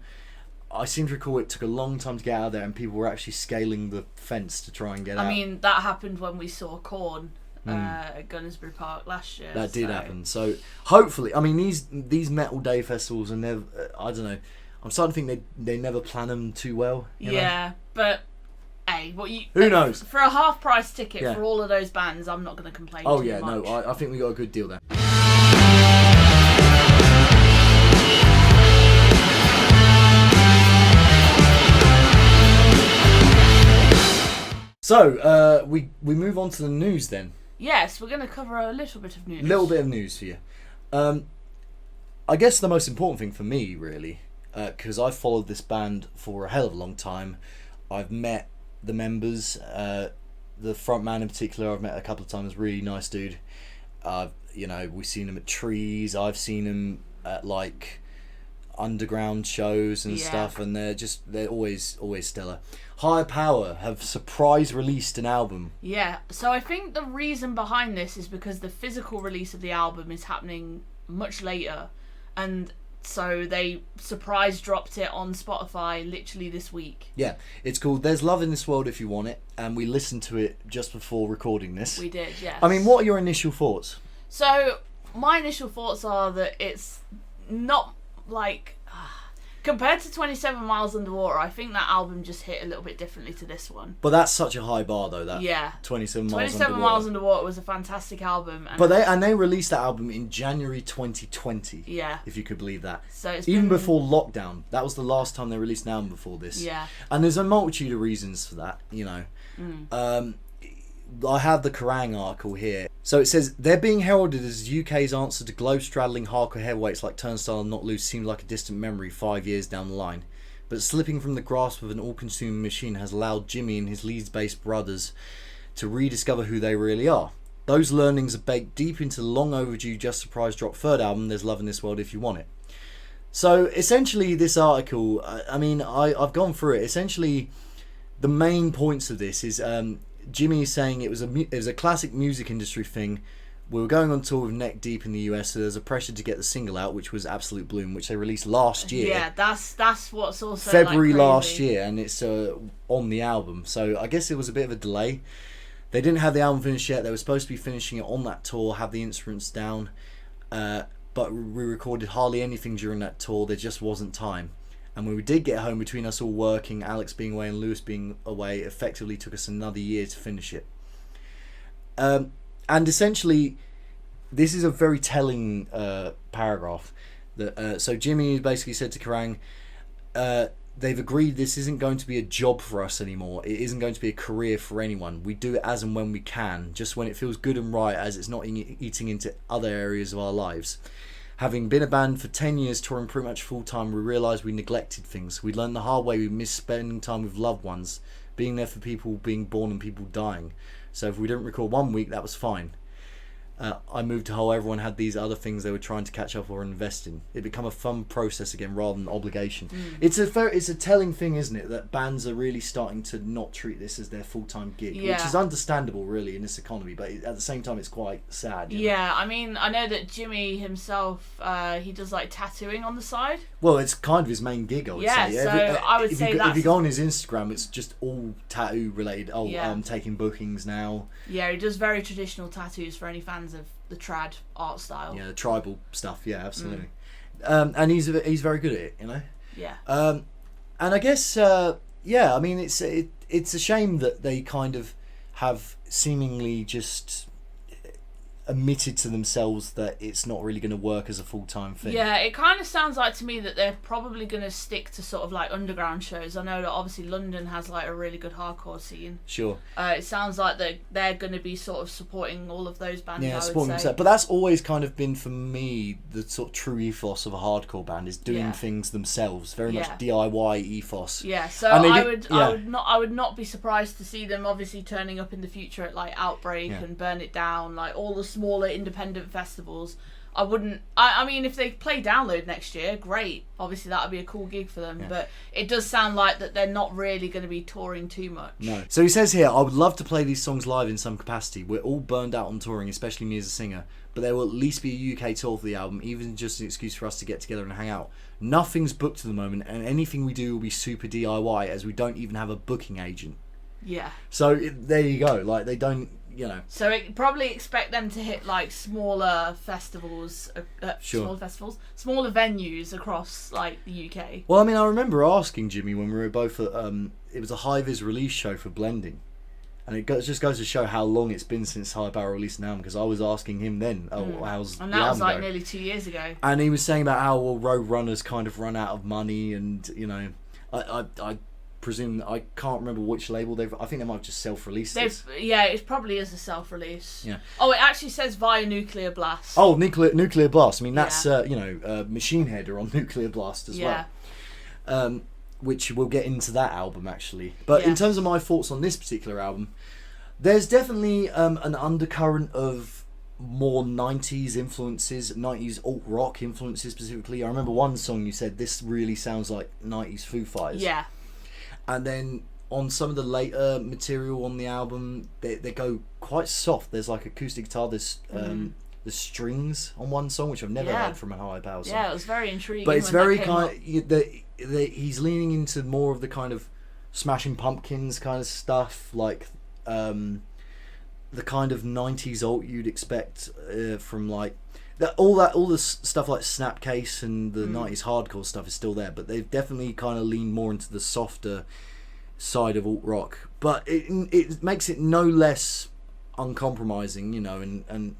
I seem to recall it took a long time to get out of there, and people were actually scaling the fence to try and get out.
I mean, that happened when we saw Korn at Gunnersbury Park last year.
That did happen. So hopefully, I mean, these metal day festivals are never. I don't know. I'm starting to think they never plan them too well. You know?
But hey,
who knows?
For a half price ticket for all of those bands, I'm not going to complain.
Oh
too
yeah,
much.
no, I think we got a good deal there. So we move on to the news then.
Yes, we're going to cover a little bit of news.
A little bit of news for you. I guess the most important thing for me, really, because I've followed this band for a hell of a long time. I've met the members, the front man in particular. I've met a couple of times. Really nice dude. We've seen him at Trees. I've seen him at like underground shows and stuff, and they're always stellar. Higher Power have surprise released an album.
Yeah, so I think the reason behind this is because the physical release of the album is happening much later, and so they surprise dropped it on Spotify literally this week.
Yeah, it's called There's Love in This World If You Want It, and we listened to it just before recording this.
We did, yes.
I mean, what are your initial thoughts?
So my initial thoughts are that it's not like Compared to 27 Miles Underwater, I think that album just hit a little bit differently to this one.
But that's such a high bar, though. That
Yeah.
27 Miles
27
Underwater.
Miles Underwater was a fantastic album. And
But they released that album in January 2020.
Yeah.
If you could believe that.
So it's
Even
been-
before lockdown. That was the last time they released an album before this.
Yeah.
And there's a multitude of reasons for that, you know. I have the Kerrang article here. So it says, they're being heralded as UK's answer to globe-straddling hardcore heavyweights like Turnstile and Not Loose seemed like a distant memory 5 years down the line. But slipping from the grasp of an all-consuming machine has allowed Jimmy and his Leeds-based brothers to rediscover who they really are. Those learnings are baked deep into the long overdue Just Surprise Drop third album, There's Love in This World If You Want It. So essentially this article, I've gone through it. Essentially the main points of this is Jimmy is saying it was a classic music industry thing. We were going on tour with Neck Deep in the US, so there's a pressure to get the single out, which was Absolute Bloom, which they released last year.
Yeah, that's what's also
February
like,
last
crazy.
year, and it's on the album. So I guess it was a bit of a delay. They didn't have the album finished yet. They were supposed to be finishing it on that tour, have the instruments down, but we recorded hardly anything during that tour. There just wasn't time. And when we did get home, between us all working, Alex being away and Lewis being away, it effectively took us another year to finish it. And essentially, this is a very telling paragraph. That so Jimmy basically said to Kerrang, they've agreed this isn't going to be a job for us anymore. It isn't going to be a career for anyone. We do it as and when we can, just when it feels good and right, as it's not eating into other areas of our lives. Having been a band for 10 years, touring pretty much full-time, we realised we neglected things. We learned the hard way we missed spending time with loved ones, being there for people being born and people dying. So if we didn't record 1 week, that was fine. I moved to how everyone had these other things they were trying to catch up or invest in. It became a fun process again rather than obligation. It's a telling thing, isn't it, that bands are really starting to not treat this as their full-time gig, which is understandable really in this economy, but at the same time it's quite sad. You know?
I mean, I know that Jimmy himself, he does like tattooing on the side.
Well, it's kind of his main gig, I would say.
So I would say
if you go on his Instagram, it's just all tattoo related. I'm taking bookings now.
Yeah, he does very traditional tattoos for any fans of the trad art style.
Yeah, the tribal stuff. Yeah, absolutely. And he's very good at it, you know.
Yeah.
And I guess I mean it's a shame that they kind of have seemingly just admitted to themselves that it's not really going to work as a full-time thing.
Yeah, it kind of sounds like to me that they're probably going to stick to sort of like underground shows. I know that obviously London has like a really good hardcore scene.
Sure.
It sounds like they're going to be sort of supporting all of those bands.
Yeah,
I
supporting
would say.
themselves. But that's always kind of been for me the sort of true ethos of a hardcore band is doing things themselves. Very much DIY ethos.
Yeah, so
And
I would not be surprised to see them obviously turning up in the future at like Outbreak and Burn It Down, like all the smaller independent festivals. I mean, if they play Download next year, great. Obviously, that would be a cool gig for them. Yeah. But it does sound like that they're not really going to be touring too much.
No. So he says here, I would love to play these songs live in some capacity. We're all burned out on touring, especially me as a singer. But there will at least be a UK tour for the album, even just an excuse for us to get together and hang out. Nothing's booked at the moment, and anything we do will be super DIY, as we don't even have a booking agent.
Yeah.
So there you go. Like, they don't... You know.
So probably expect them to hit like smaller festivals, smaller venues across like the UK.
Well, I mean, I remember asking Jimmy when we were both at it was a High-Vis release show for Blending, and it just goes to show how long it's been since High Power released an album, because I was asking him then, how's
and
the
that was
album
like
go?
nearly 2 years ago.
And he was saying about how Roadrunners kind of run out of money, and you know, I presume I can't remember which label I think they might have just self-released this.
Yeah, it probably is a self-release.
Yeah.
Oh, it actually says via Nuclear Blast.
Oh, Nuclear Blast. I mean, that's Machine Head are on Nuclear Blast as well. Which we'll get into that album actually. But in terms of my thoughts on this particular album, there's definitely an undercurrent of more 90s influences, 90s alt-rock influences specifically. I remember one song you said, this really sounds like 90s Foo Fighters.
Yeah.
And then on some of the later material on the album, they go quite soft. There's like acoustic guitar, there's the strings on one song, which I've never heard from a High Power song.
Yeah, it was very intriguing.
But it's very kind of, he's leaning into more of the kind of Smashing Pumpkins kind of stuff, like the kind of 90s alt you'd expect from like all the stuff like Snapcase and the 90s hardcore stuff is still there, but they've definitely kind of leaned more into the softer side of alt rock. But it makes it no less uncompromising, you know, and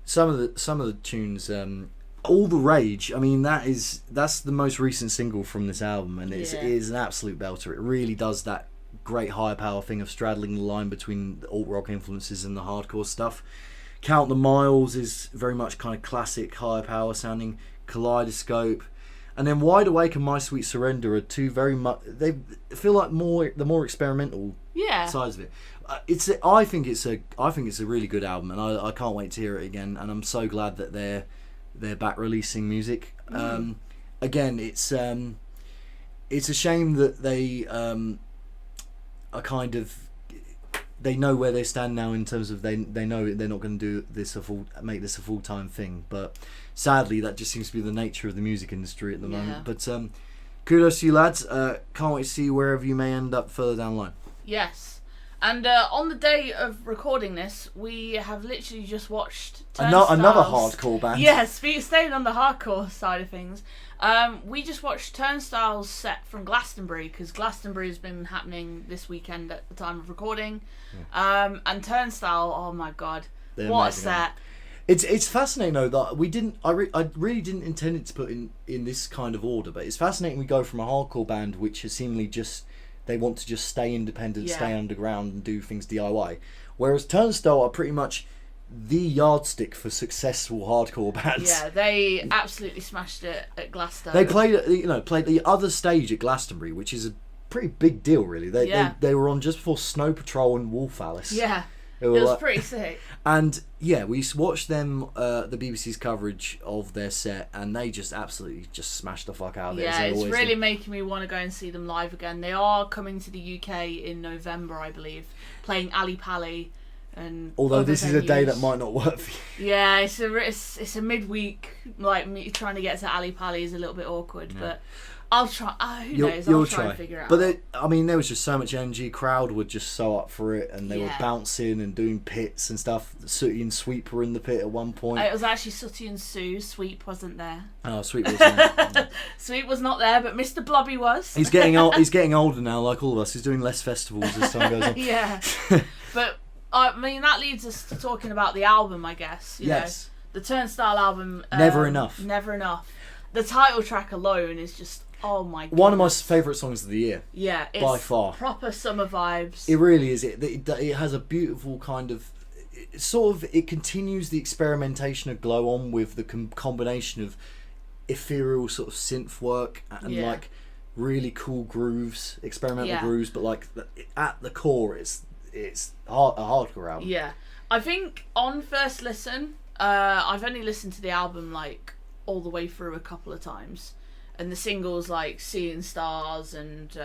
some of the tunes. All the Rage, I mean, that's the most recent single from this album, and it is an absolute belter. It really does that great higher power thing of straddling the line between the alt rock influences and the hardcore stuff. Count the Miles is very much kind of classic higher power sounding. Kaleidoscope, and then Wide Awake and My Sweet Surrender are two very much, they feel like the more experimental sides of it. I think it's a really good album, and I can't wait to hear it again. And I'm so glad that they're back releasing music. Again, it's a shame that they are kind of, they know where they stand now in terms of they know they're not going to do this make this a full-time thing. But sadly, that just seems to be the nature of the music industry at the moment. But kudos to you lads. Can't wait to see wherever you may end up further down the line.
Yes. And on the day of recording this, we have literally just watched Turnstiles.
Another hardcore band.
Yes, staying on the hardcore side of things. We just watched Turnstiles set from Glastonbury, because Glastonbury has been happening this weekend at the time of recording. And Turnstile, oh my god,
They're
what
amazing,
a set.
It's fascinating though that I really didn't intend it to put in this kind of order, but it's fascinating we go from a hardcore band which has seemingly just, they want to just stay independent, stay underground and do things DIY, whereas Turnstile are pretty much the yardstick for successful hardcore bands.
Yeah, they absolutely smashed it at Glastonbury.
They played the other stage at Glastonbury, which is a pretty big deal really. They were on just before Snow Patrol and Wolf Alice.
Yeah. It was pretty sick.
And yeah, we watched them, the BBC's coverage of their set, and they just absolutely just smashed the fuck out of it.
Yeah, it's really making me want to go and see them live again. They are coming to the UK in November, I believe, playing Ali Pali. And
although this is a day that might not work for you.
Yeah, it's a midweek, like me trying to get to Ali Pali is a little bit awkward, but I'll try. Who knows? I'll try and figure it out.
But there was just so much energy. Crowd were just so up for it, and they were bouncing and doing pits and stuff. Sooty and Sweep were in the pit at one point.
It was actually Sooty and Sue. Sweep wasn't there.
Oh, Sweep wasn't there.
Sweep was not there, but Mr. Blobby was.
He's getting old. He's getting older now, like all of us. He's doing less festivals as time goes on.
Yeah, but I mean that leads us to talking about the album, I guess. You know, the Turnstile album.
Never Enough.
Never Enough. The title track alone is just, oh my god.
One of my favourite songs of the year.
Yeah, it's
by far.
Proper summer vibes.
It really is. It has a beautiful kind of, it continues the experimentation of Glow On with the combination of ethereal sort of synth work and like really cool grooves, experimental grooves, but like at the core it's a hardcore album.
Yeah, I think on first listen, I've only listened to the album like all the way through a couple of times, and the singles like Seeing Stars and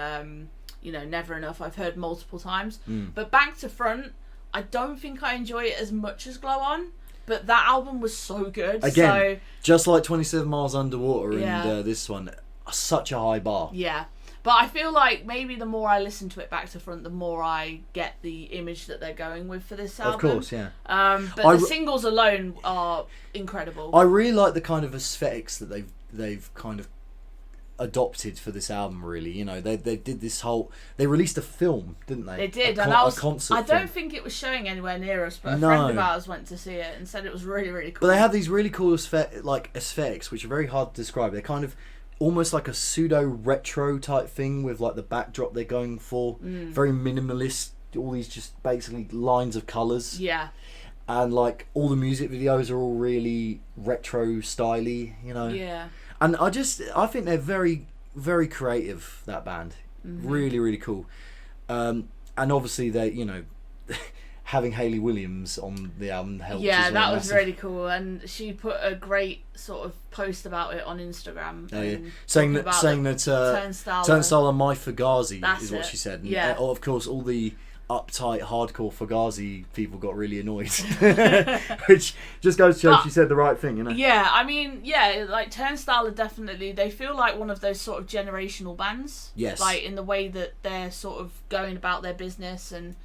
Never Enough I've heard multiple times, but back to front I don't think I enjoy it as much as Glow On, but that album was so good.
Again, just like 27 Miles Underwater and this one, such a high bar.
Yeah, but I feel like maybe the more I listen to it back to front, the more I get the image that they're going with for this album.
Of course, yeah.
But the singles alone are incredible.
I really like the kind of aesthetics that they've kind of adopted for this album. Really, you know, they did this whole. They released a film, didn't they?
They did,
a concert.
I don't think it was showing anywhere near us, but a friend of ours went to see it and said it was really, really cool.
But they have these really cool aesthetics, which are very hard to describe. They're kind of almost like a pseudo retro type thing with like the backdrop they're going for, very minimalist, all these just basically lines of colours, and like all the music videos are all really retro styly, you know, and I think they're very, very creative, that band. Really, really cool. And obviously they, you know, having Hayley Williams on the album helped.
Yeah, that was really cool, and she put a great sort of post about it on Instagram.
Oh, yeah. Saying that Turnstile are my Fugazi is what she said. And, of course, all the uptight, hardcore Fugazi people got really annoyed, which just goes to show she said the right thing, you know.
Yeah, I mean, like Turnstile are definitely, they feel like one of those sort of generational bands.
Yes.
Like in the way that they're sort of going about their business, and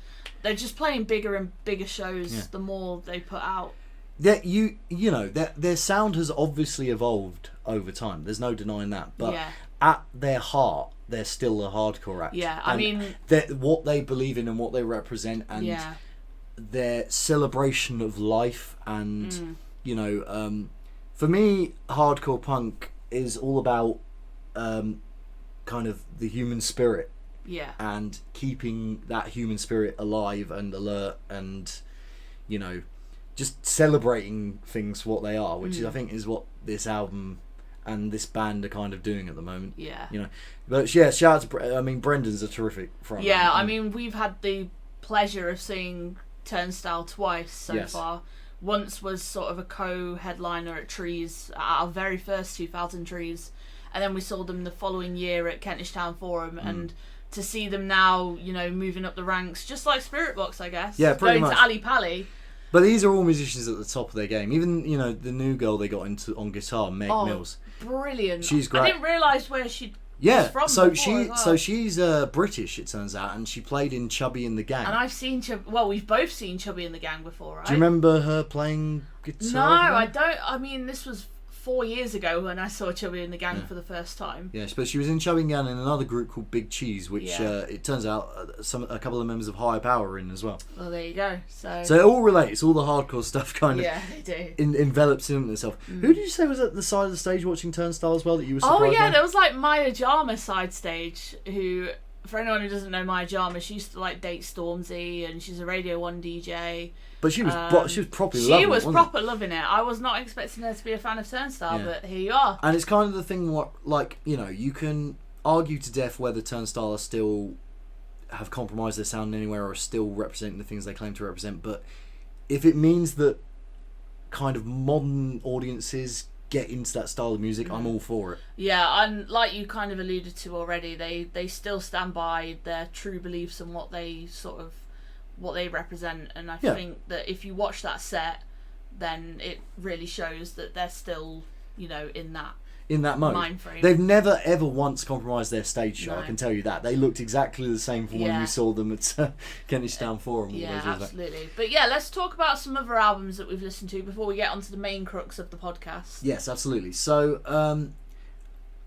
they're just playing bigger and bigger shows the more they put out.
their sound has obviously evolved over time. There's no denying that. But
Yeah.
at their heart, they're still a hardcore act.
Yeah, I
And
mean,
what they believe in and what they represent, and
yeah,
their celebration of life, and for me, hardcore punk is all about kind of the human spirit
yeah,
and keeping that human spirit alive and alert, and just celebrating things for what they are, which is, I think, is what this album and this band are kind of doing at the moment.
yeah.
But yeah, shout out to Brendan's a terrific front.
Yeah, I mean, we've had the pleasure of seeing Turnstile twice so
Yes.
far. Once was sort of a co-headliner at Trees, at our very first 2000 Trees, and then we saw them the following year at Kentish Town Forum, and to see them now, moving up the ranks, just like Spirit Box, I guess.
Yeah, pretty
going
much.
to Ali Pali.
But these are all musicians at the top of their game. Even the new girl they got into on guitar, Meg
Oh,
Mills.
Brilliant.
She's great.
I didn't realise where she
Yeah,
was from
so
before as well.
she's British, it turns out, and she played in Chubby and the Gang.
And I've seen we've both seen Chubby and the Gang before, right?
Do you remember her playing
No,
guitar?
I don't. I mean, this was 4 years ago when I saw Chubby and the Gang for the first time.
Yes, but she was in Chubby and Gang in another group called Big Cheese, which
Yeah.
it turns out a couple of members of Higher Power are in as well.
Well, there you go. So
So it all relates. All the hardcore stuff kind of
yeah, they do.
envelops in itself. Who did you say was at the side of the stage watching Turnstile as well that you were surprised
Oh yeah,
by?
there was like Maya Jama side stage, who, for anyone who doesn't know Maya Jama, she used to like date Stormzy, and she's a Radio 1 DJ.
But she was properly
She
loving
was
it, wasn't
proper loving it. I was not expecting her to be a fan of Turnstile,
Yeah.
but here you are.
And it's kind of the thing, you can argue to death whether Turnstile are still have compromised their sound anywhere or are still representing the things they claim to represent. But if it means that kind of modern audiences get into that style of music, I'm all for it.
Yeah, and like you kind of alluded to already, they still stand by their true beliefs and what they represent, and I think that if you watch that set, then it really shows that they're still, in that
mode.
mind frame.
They've never ever once compromised their stage show,
No.
I can tell you that. They looked exactly the same from when
Yeah.
we saw them at Kentish Town Forum. all
Yeah,
those years back.
absolutely. But yeah, let's talk about some other albums that we've listened to before we get onto the main crux of the podcast.
Yes, absolutely. So,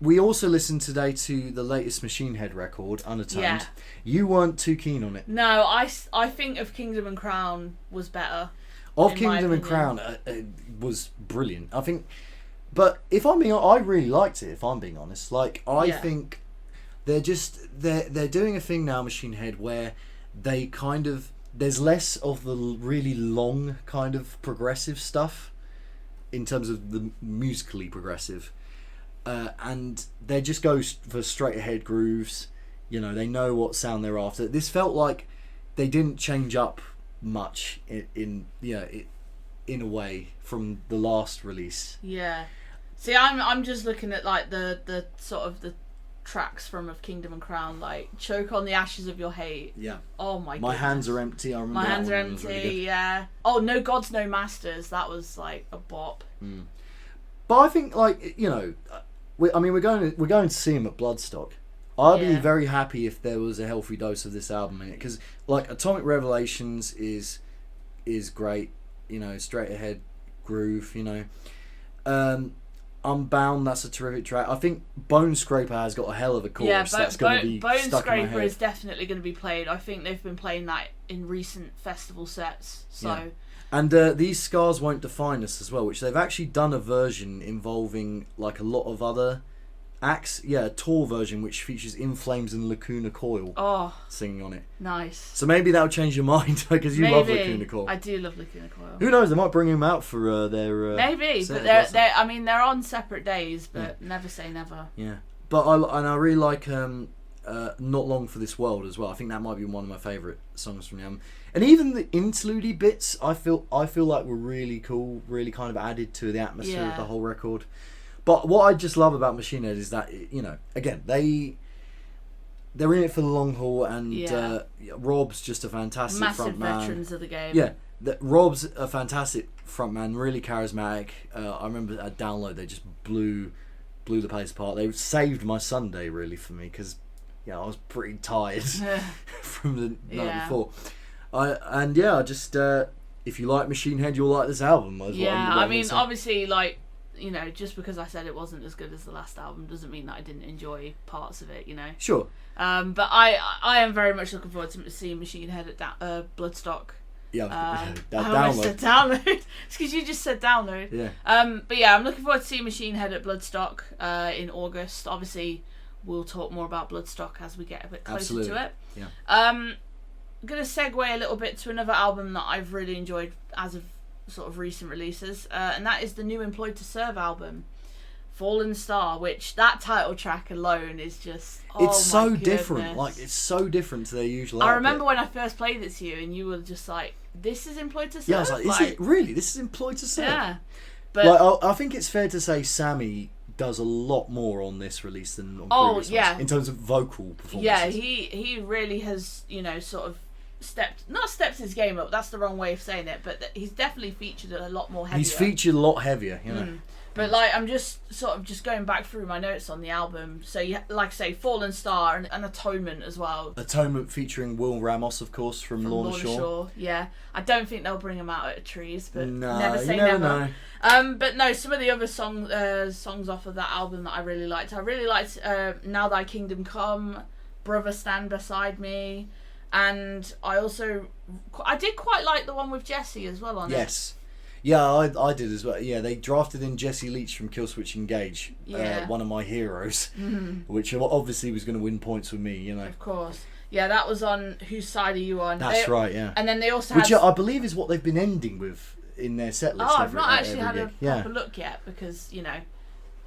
we also listened today to the latest Machine Head record, Unatoned.
Yeah.
You weren't too keen on it.
No, I think Of Kingdom and Crown was better.
Of
in my
Kingdom and
opinion.
Crown was brilliant. I think, but if I'm being, I really liked it. If I'm being honest, I think they're doing a thing now, Machine Head, where they kind of there's less of the really long kind of progressive stuff in terms of the musically progressive. And they just go for straight ahead grooves. They know what sound they're after. This felt like they didn't change up much in a way from the last release.
Yeah. See, I'm just looking at like the sort of the tracks from Of Kingdom and Crown, like Choke on the Ashes of Your Hate.
Yeah.
Oh my god.
My Hands Are Empty. I remember
My
that
Hands Are
one. It was
Empty.
really good.
Yeah. Oh, No Gods, No Masters. That was like a bop.
But I think we're going to see him at Bloodstock. I'd be
Yeah.
very happy if there was a healthy dose of this album in it, because Atomic Revelations is great, straight ahead groove, Unbound, that's a terrific track. I think Bone Scraper has got a hell of a chorus that's going to be
Bone
stuck in my
Scraper
head.
is definitely going to be played. I think they've been playing that in recent festival sets. So
Yeah. And These Scars Won't Define Us as well, which they've actually done a version involving a lot of other acts. Yeah, a tour version which features In Flames and Lacuna Coil singing on it.
nice.
So maybe that'll change your mind, because you love Lacuna Coil.
I do love Lacuna Coil.
Who knows? They might bring him out for their.
Maybe,
set
but
as well.
they're. I mean, they're on separate days, but never say never.
Yeah, but I really like Not Long for This World as well. I think that might be one of my favourite songs from the album. And even the interlude bits, I feel like were really cool, really kind of added to the atmosphere of the whole record. But what I just love about Machine Head is that, again, they're in it for the long haul, and Rob's just a fantastic
Massive
frontman.
veterans of the game.
Yeah, Rob's a fantastic frontman, really charismatic. I remember at Download they just blew the place apart. They saved my Sunday really for me, because I was pretty tired from the night before. if you like Machine Head, you'll like this album.
Yeah, I mean, obviously, like, you know, just because I said it wasn't as good as the last album doesn't mean that I didn't enjoy parts of it, you know.
Sure.
But I am very much looking forward to seeing Machine Head at Bloodstock.
Yeah,
I almost said download. It's because you just said download.
Yeah.
But yeah, I'm looking forward to seeing Machine Head at Bloodstock in August. Obviously, we'll talk more about Bloodstock as we get a bit closer to it.
Yeah.
I'm going to segue a little bit to another album that I've really enjoyed as of sort of recent releases, and that is the new Employed to Serve album, Fallen Star, which that title track alone is just...
it's so different. Like, it's so different to their usual
I remember when I first played it to you and you were just like, this is Employed to Serve?
Yeah, I was like, is it really? This is Employed to Serve?
Yeah. But
like, I think it's fair to say Sammy does a lot more on this release than on previous ones, in terms of vocal performances.
Yeah, he really has, you know, sort of not stepped his game up, that's the wrong way of saying it, but he's definitely featured a lot more heavier.
He's featured a lot heavier, you know.
But like, I'm just going back through my notes on the album. So you like I say, Fallen Star and Atonement as well.
Atonement featuring Will Ramos, of course, from Lorna Shore.
Yeah, I don't think they'll bring him out at Trees, but
no,
never say
you never
never.
Know.
But no, some of the other songs off of that album that I really liked. I really liked Now Thy Kingdom Come, Brother Stand Beside Me, and I did quite like the one with Jesse as well on it.
Yes. Yeah, I did as well. Yeah, they drafted in Jesse Leach from Killswitch Engage, one of my heroes, which obviously was going to win points with me, you know.
Of course. Yeah, that was on Whose Side Are You On?
That's right, yeah.
And then they also
which I believe is what they've been ending with in their set list.
I've not actually had a proper look yet because, you know,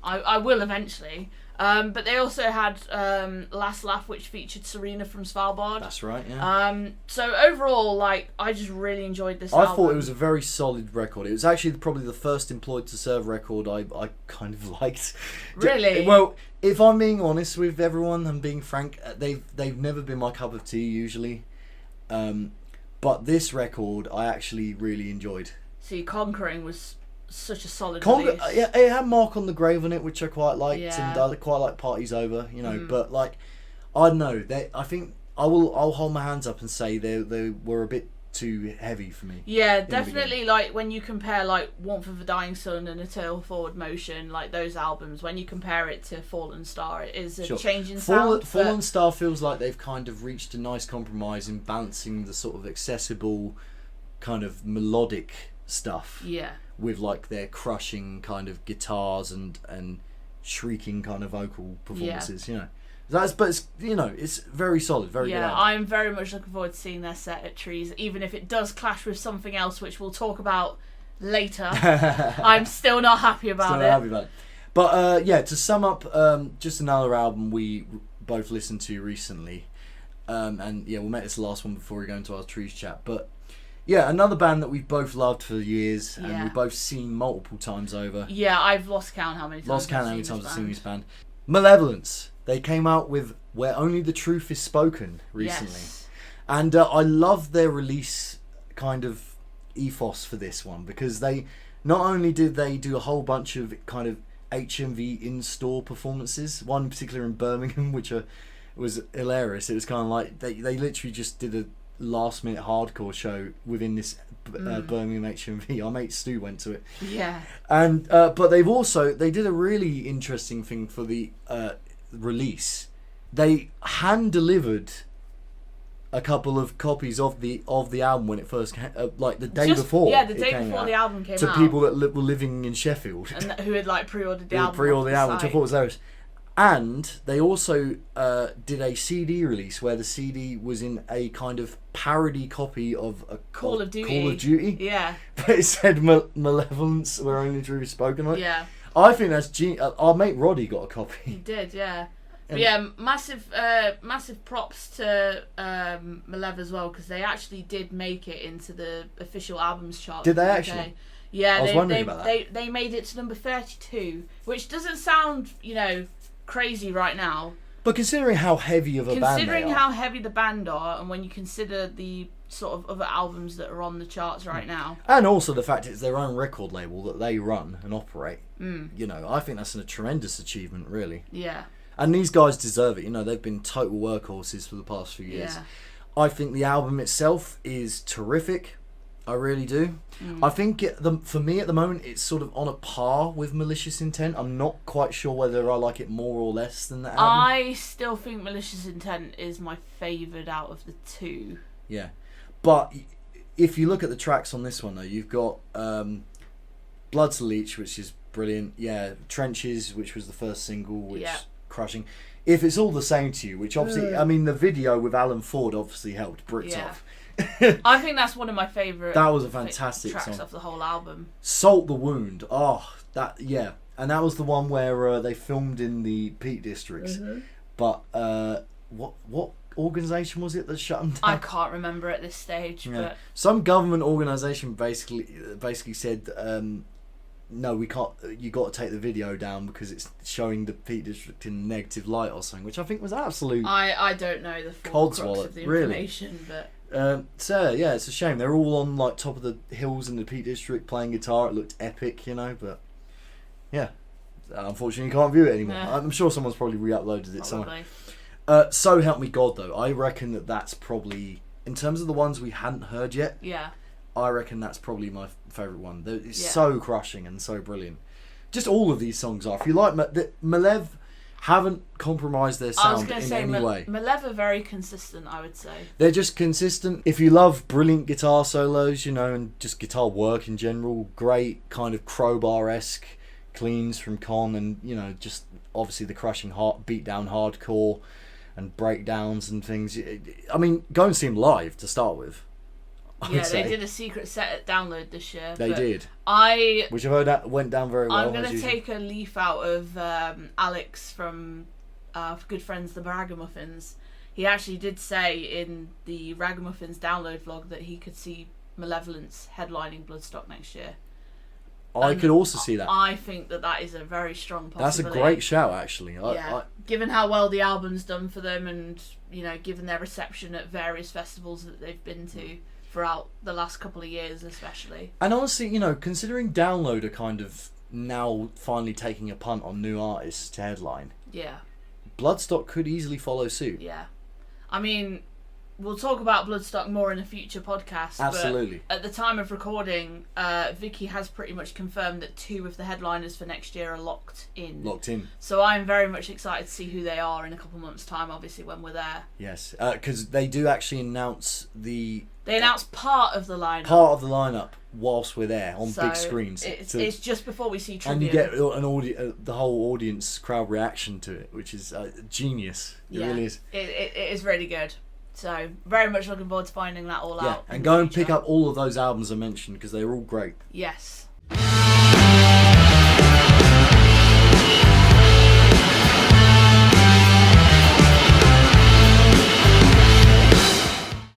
I will eventually. But they also had Last Laugh, which featured Serena from Svalbard.
That's right, yeah.
So overall, like, I just really enjoyed this album.
I thought it was a very solid record. It was actually probably the first Employed to Serve record I kind of liked.
Really?
Well, if I'm being honest with everyone, I'm being frank, they've never been my cup of tea usually. But this record I actually really enjoyed.
See, Conquering was such a solid release.
Yeah, it had Mark on the Grave on it, which I quite liked, and I quite like Parties Over, you know. But like, I don't know. I think I'll hold my hands up and say they were a bit too heavy for me.
Yeah, definitely. Like when you compare like Warmth of a Dying Sun and Eternal Forward Motion, like those albums, when you compare it to Fallen Star, it is a change in sound.
Fallen Star feels like they've kind of reached a nice compromise in balancing the sort of accessible, kind of melodic stuff.
Yeah.
With like their crushing kind of guitars and shrieking kind of vocal performances, you know. But it's, you know, it's very solid, very good.
Yeah, I'm very much looking forward to seeing their set at Trees, even if it does clash with something else, which we'll talk about later. I'm still not happy about it.
But yeah, to sum up, just another album we both listened to recently, and yeah, we'll make this the last one before we go into our Trees chat. But yeah, another band that we've both loved for years, and we've both seen multiple times over.
Yeah, I've lost count how many times
I've seen this band. Malevolence. They came out with Where Only the Truth Is Spoken recently.
Yes.
And I love their release kind of ethos for this one, because they not only did they do a whole bunch of kind of HMV in-store performances, one particular in Birmingham, which was hilarious. It was kind of like they literally just did a last-minute hardcore show within this Birmingham HMV. Our mate Stu went to it.
Yeah.
And but they did a really interesting thing for the release. They hand delivered a couple of copies of the album when it first came, like the day before.
Yeah, the day before the album came out.
To people that were living in Sheffield
and who had like pre-ordered the album.
Which I thought was hilarious. And they also did a CD release where the CD was in a kind of parody copy of a
Call of Duty. Yeah.
But it said Malevolence, Where Only the Truth Is Spoken. Like.
Yeah.
I think that's genius. Our mate Roddy got a copy.
He did, yeah. But yeah, massive props to Malev as well, because they actually did make it into the official albums chart.
Did they actually?
Yeah,
I was wondering about that.
They made it to number 32, which doesn't sound, you know, crazy right now.
But considering how heavy of a band they are.
Considering how heavy the band are, and when you consider the sort of other albums that are on the charts right now.
And also the fact it's their own record label that they run and operate. You know, I think that's a tremendous achievement, really.
Yeah.
And these guys deserve it. You know, they've been total workhorses for the past few years.
Yeah.
I think the album itself is terrific. I really do. I think for me at the moment, it's sort of on a par with Malicious Intent. I'm not quite sure whether I like it more or less than that album.
I still think Malicious Intent is my favoured out of the two.
Yeah. But if you look at the tracks on this one, though, you've got Blood to Leech, which is brilliant. Yeah, Trenches, which was the first single, which crushing. If It's All the Same to You, which obviously, I mean, the video with Alan Ford obviously helped Brits off.
I think that's one of my favourite.
That was a fantastic
tracks
song
off the whole album.
Salt the Wound. Oh, and that was the one where they filmed in the Peak Districts. But what organisation was it that shut them down?
I can't remember at this stage.
Yeah.
But
some government organisation basically said, no, we can't. You got to take the video down because it's showing the Peak District in a negative light or something, which I think was absolute.
I don't know the full crux of the information,
but. So yeah, it's a shame. They're all on like top of the hills in the Peak District playing guitar. It looked epic, but yeah, unfortunately you can't view it anymore.
Yeah.
I'm sure someone's probably re-uploaded it somewhere. So Help Me God though, I reckon that's probably, in terms of the ones we hadn't heard yet.
Yeah.
I reckon that's probably my favourite one. It's so crushing and so brilliant. Just all of these songs are. If you like, Malev haven't compromised their sound in any way.
Malev are very consistent, I would say.
They're just consistent. If you love brilliant guitar solos, and just guitar work in general, great kind of Crowbar-esque cleans from Con, and just obviously the crushing beatdown hardcore and breakdowns and things. I mean, go and see them live to start with.
Yeah, they did a secret set at Download this year.
They did.
Which
I've heard that went down very well.
I'm going to take a leaf out of Alex from Good Friends the Ragamuffins. He actually did say in the Ragamuffins download vlog that he could see Malevolence headlining Bloodstock next year.
I could also see that.
I think that is a very strong possibility.
That's a great shout, actually.
Given how well the album's done for them and, given their reception at various festivals that they've been to throughout the last couple of years especially.
And honestly, considering Download are kind of now finally taking a punt on new artists to headline.
Yeah.
Bloodstock could easily follow suit.
Yeah. I mean, we'll talk about Bloodstock more in a future podcast.
Absolutely.
But at the time of recording, Vicky has pretty much confirmed that 2 of the headliners for next year are locked in. So I'm very much excited to see who they are in a couple months' time, obviously, when we're there.
Yes, because they do actually announce
They announced part of the lineup.
Whilst we're there on big screens.
It's just before we see Tribune.
And you get the whole audience crowd reaction to it, which is genius. It really is.
It is really good. So very much looking forward to finding that all out.
And go and pick up all of those albums I mentioned because they're all great.
Yes.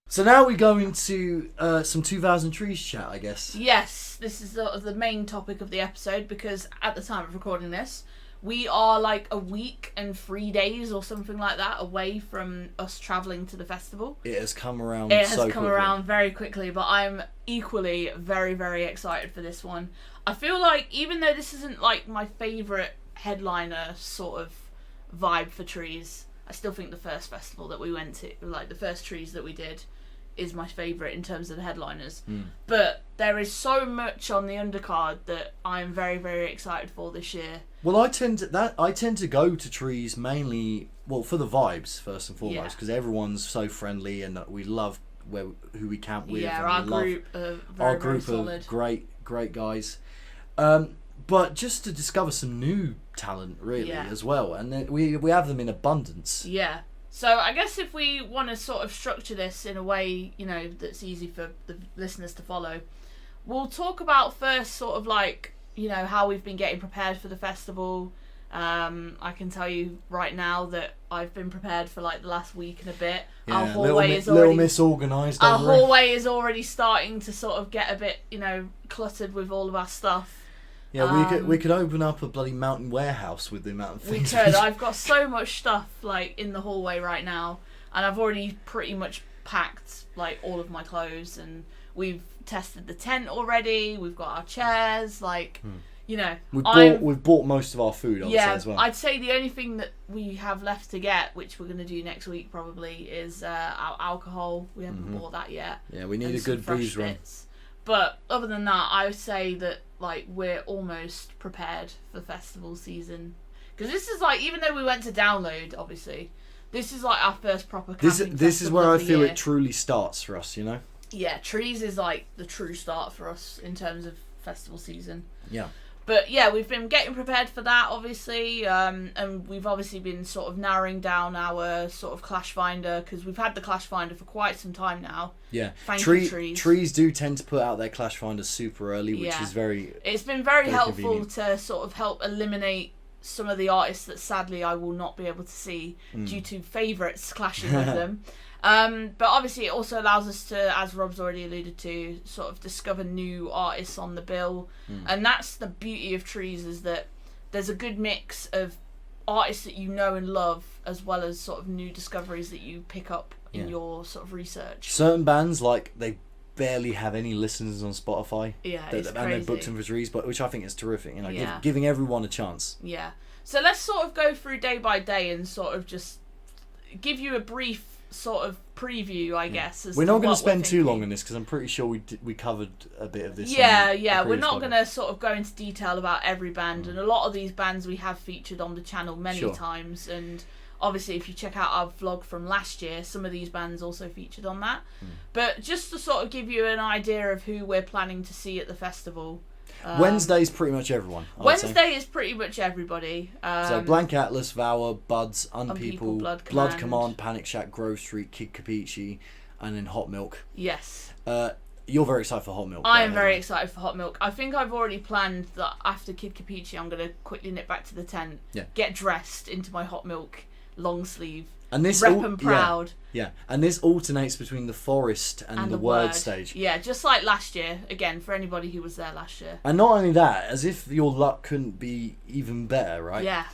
So now we go into some 2000 Trees chat, I guess.
Yes, this is the main topic of the episode because at the time of recording this, we are like a week and 3 days or something like that away from us travelling to the festival.
It has come around
around very quickly, but I'm equally very, very excited for this one. I feel like even though this isn't like my favourite headliner sort of vibe for Trees, I still think the first festival that we went to, like the first Trees that we did, is my favourite in terms of the headliners. But there is so much on the undercard that I'm very, very excited for this year.
Well, I tend to go to Trees mainly, for the vibes first and foremost, because everyone's so friendly and we love who we camp with.
Yeah,
and
our group are
great guys. But just to discover some new talent really as well, and we have them in abundance.
Yeah. So I guess if we want to sort of structure this in a way, that's easy for the listeners to follow, we'll talk about first sort of like, how we've been getting prepared for the festival. I can tell you right now that I've been prepared for like the last week and a bit.
Yeah,
our hallway is already
misorganised.
Our hallway is already starting to sort of get a bit, cluttered with all of our stuff.
Yeah, we could open up a bloody mountain warehouse with the amount of things.
We could. I've got so much stuff like in the hallway right now, and I've already pretty much packed like all of my clothes, and we've tested the tent already. We've got our chairs, we've bought most of our food. I would say as well. I'd say the only thing that we have left to get, which we're going to do next week probably, is our alcohol. We haven't bought that yet.
Yeah, we need a good booze run.
But other than that, I would say that like we're almost prepared for festival season, because this is like, even though we went to Download, obviously, this is like our first proper camping
This is where
festival
I
of the
feel
year.
it truly starts for us, you know.
Yeah, Trees is like the true start for us in terms of festival season.
Yeah.
But yeah, we've been getting prepared for that, obviously, and we've obviously been sort of narrowing down our sort of Clash Finder, because we've had the Clash Finder for quite some time now.
Yeah.
Thank you, Trees.
Trees do tend to put out their Clash Finder super early, which is very...
It's been very helpful
convenient.
to sort of help eliminate some of the artists that sadly I will not be able to see due to favourites clashing with them. But obviously it also allows us to, as Rob's already alluded to, sort of discover new artists on the bill. And that's the beauty of Trees, is that there's a good mix of artists that you know and love, as well as sort of new discoveries that you pick up in your sort of research.
Certain bands, like, they barely have any listeners on Spotify.
Yeah,
and
it's
they
crazy.
booked them for Trees, but which I think is terrific. You know,
Yeah.
giving everyone a chance.
Yeah. So let's sort of go through day by day and sort of just give you a brief sort of preview, I guess. As
We're
to
not going
what
to spend
we're
too long
thinking.
on this, because I'm pretty sure we covered a bit of this.
Yeah,
on
yeah.
the
We're
previous
not
podcast.
going to sort of go into detail about every band, and a lot of these bands we have featured on the channel many
Sure.
times, and obviously if you check out our vlog from last year, some of these bands also featured on that. But just to sort of give you an idea of who we're planning to see at the festival.
Wednesday's pretty much everyone. I'd say.
Wednesday is pretty much everybody.
So Blank Atlas, Vower, Buds,
Unpeople,
Unpeople,
Blood
Command, Panic Shack, Grove Street, Kid Capici, and then Hot Milk.
Yes.
You're very excited for Hot Milk.
I am
right?
very excited for Hot Milk. I think I've already planned that after Kid Capici, I'm going to quickly nip back to the tent, get dressed into my Hot Milk long sleeve,
And this
rep and proud.
Yeah, and this alternates between the Forest and the Word stage.
Yeah, just like last year. Again, for anybody who was there last year.
And not only that, as if your luck couldn't be even better, right?
Yeah.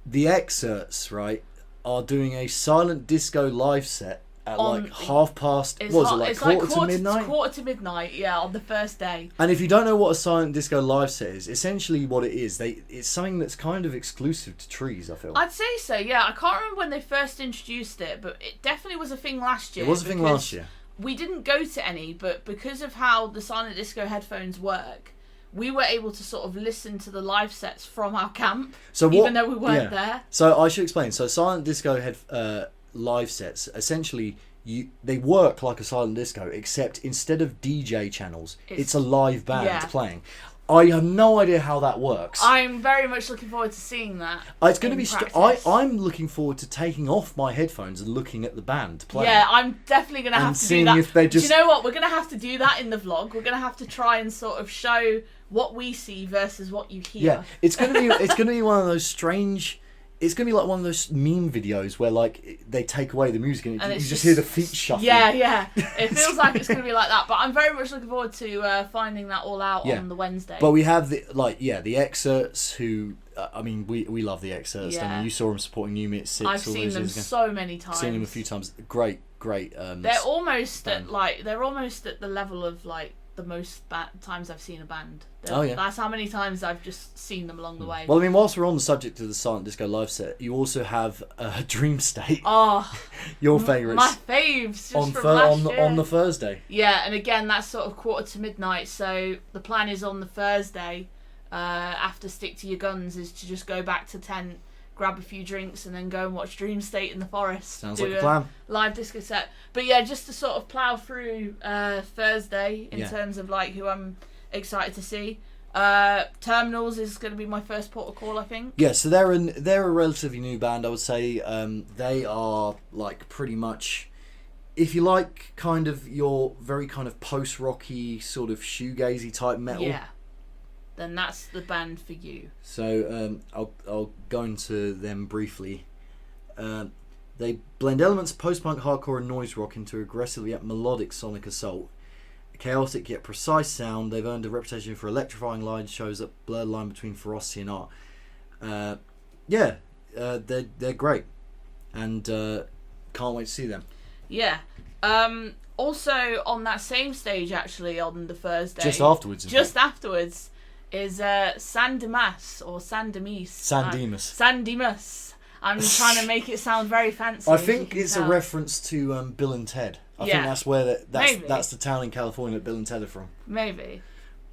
The Excerts, right, are doing a silent disco live set at
On-
like half past.
It's
What was
hot-
it, like
it's
quarter to midnight?
It's quarter to midnight, yeah, on the first day.
And if you don't know what a silent disco live set is, essentially what it is, it's something that's kind of exclusive to Trees, I feel.
I'd say so, yeah. I can't remember when they first introduced it, but it definitely was a thing last year.
It was a thing
because
last year.
We didn't go to any, but because of how the silent disco headphones work, we were able to sort of listen to the live sets from our camp, even though we weren't there.
So I should explain. So silent disco live sets, essentially, they work like a silent disco, except instead of DJ channels, it's a live band playing. I have no idea how that works.
I'm very much looking forward to seeing that.
It's going to be.
practice.
I'm looking forward to taking off my headphones and looking at the band playing.
Yeah, I'm definitely going to have to do
seeing
that.
if they
Do
just-
you know what? We're going to have to do that in the vlog. We're going to have to try and sort of show what we see versus what you hear.
Yeah, it's going to be. It's going to be one of those strange. It's going to be like one of those meme videos where like they take away the music and you
it's
just hear the feet shuffling.
Yeah. It feels like it's going to be like that. But I'm very much looking forward to finding that all out on the Wednesday.
But we have the Excerts who. I mean, we love the Excerts. I
Yeah.
mean, you saw them supporting New Meat 6.
I've
all
seen
those
them
years ago.
so many times.
Seen them a few times. Great.
They're almost at the level of like the most times I've seen a band. That's how many times I've just seen them along the way.
Well, I mean, whilst we're on the subject of the silent disco live set, you also have Dream State,
Oh,
your favourites,
my faves just
on
from last year.
on the Thursday.
Yeah, and again, that's sort of quarter to midnight. So the plan is on the Thursday, after Stick to Your Guns, is to just go back to tent, grab a few drinks, and then go and watch Dream State in the Forest.
Sounds
do
like a plan.
Live disco set. But yeah, just to sort of plough through Thursday in terms of like who I'm excited to see. Terminals is going to be my first port of call, I think.
Yeah, so they're a relatively new band, I would say. They are like pretty much, if you like, kind of your very kind of post-rocky sort of shoegazy type metal.
Yeah. Then that's the band for you.
So I'll go into them briefly. They blend elements of post-punk, hardcore, and noise rock into aggressive yet melodic sonic assault. Chaotic yet precise sound. They've earned a reputation for electrifying live shows that blur the line between ferocity and art. They're great, and can't wait to see them.
Yeah. Also on that same stage, actually, on the Thursday,
Just afterwards,
is San Dimas or San Demis.
San Dimas.
San Dimas. I'm trying to make it sound very fancy.
I
as you
think
can
it's a
tell.
reference to Bill and Ted. I think that's where
Maybe.
that's the town in California that Bill and Ted are from.
Maybe.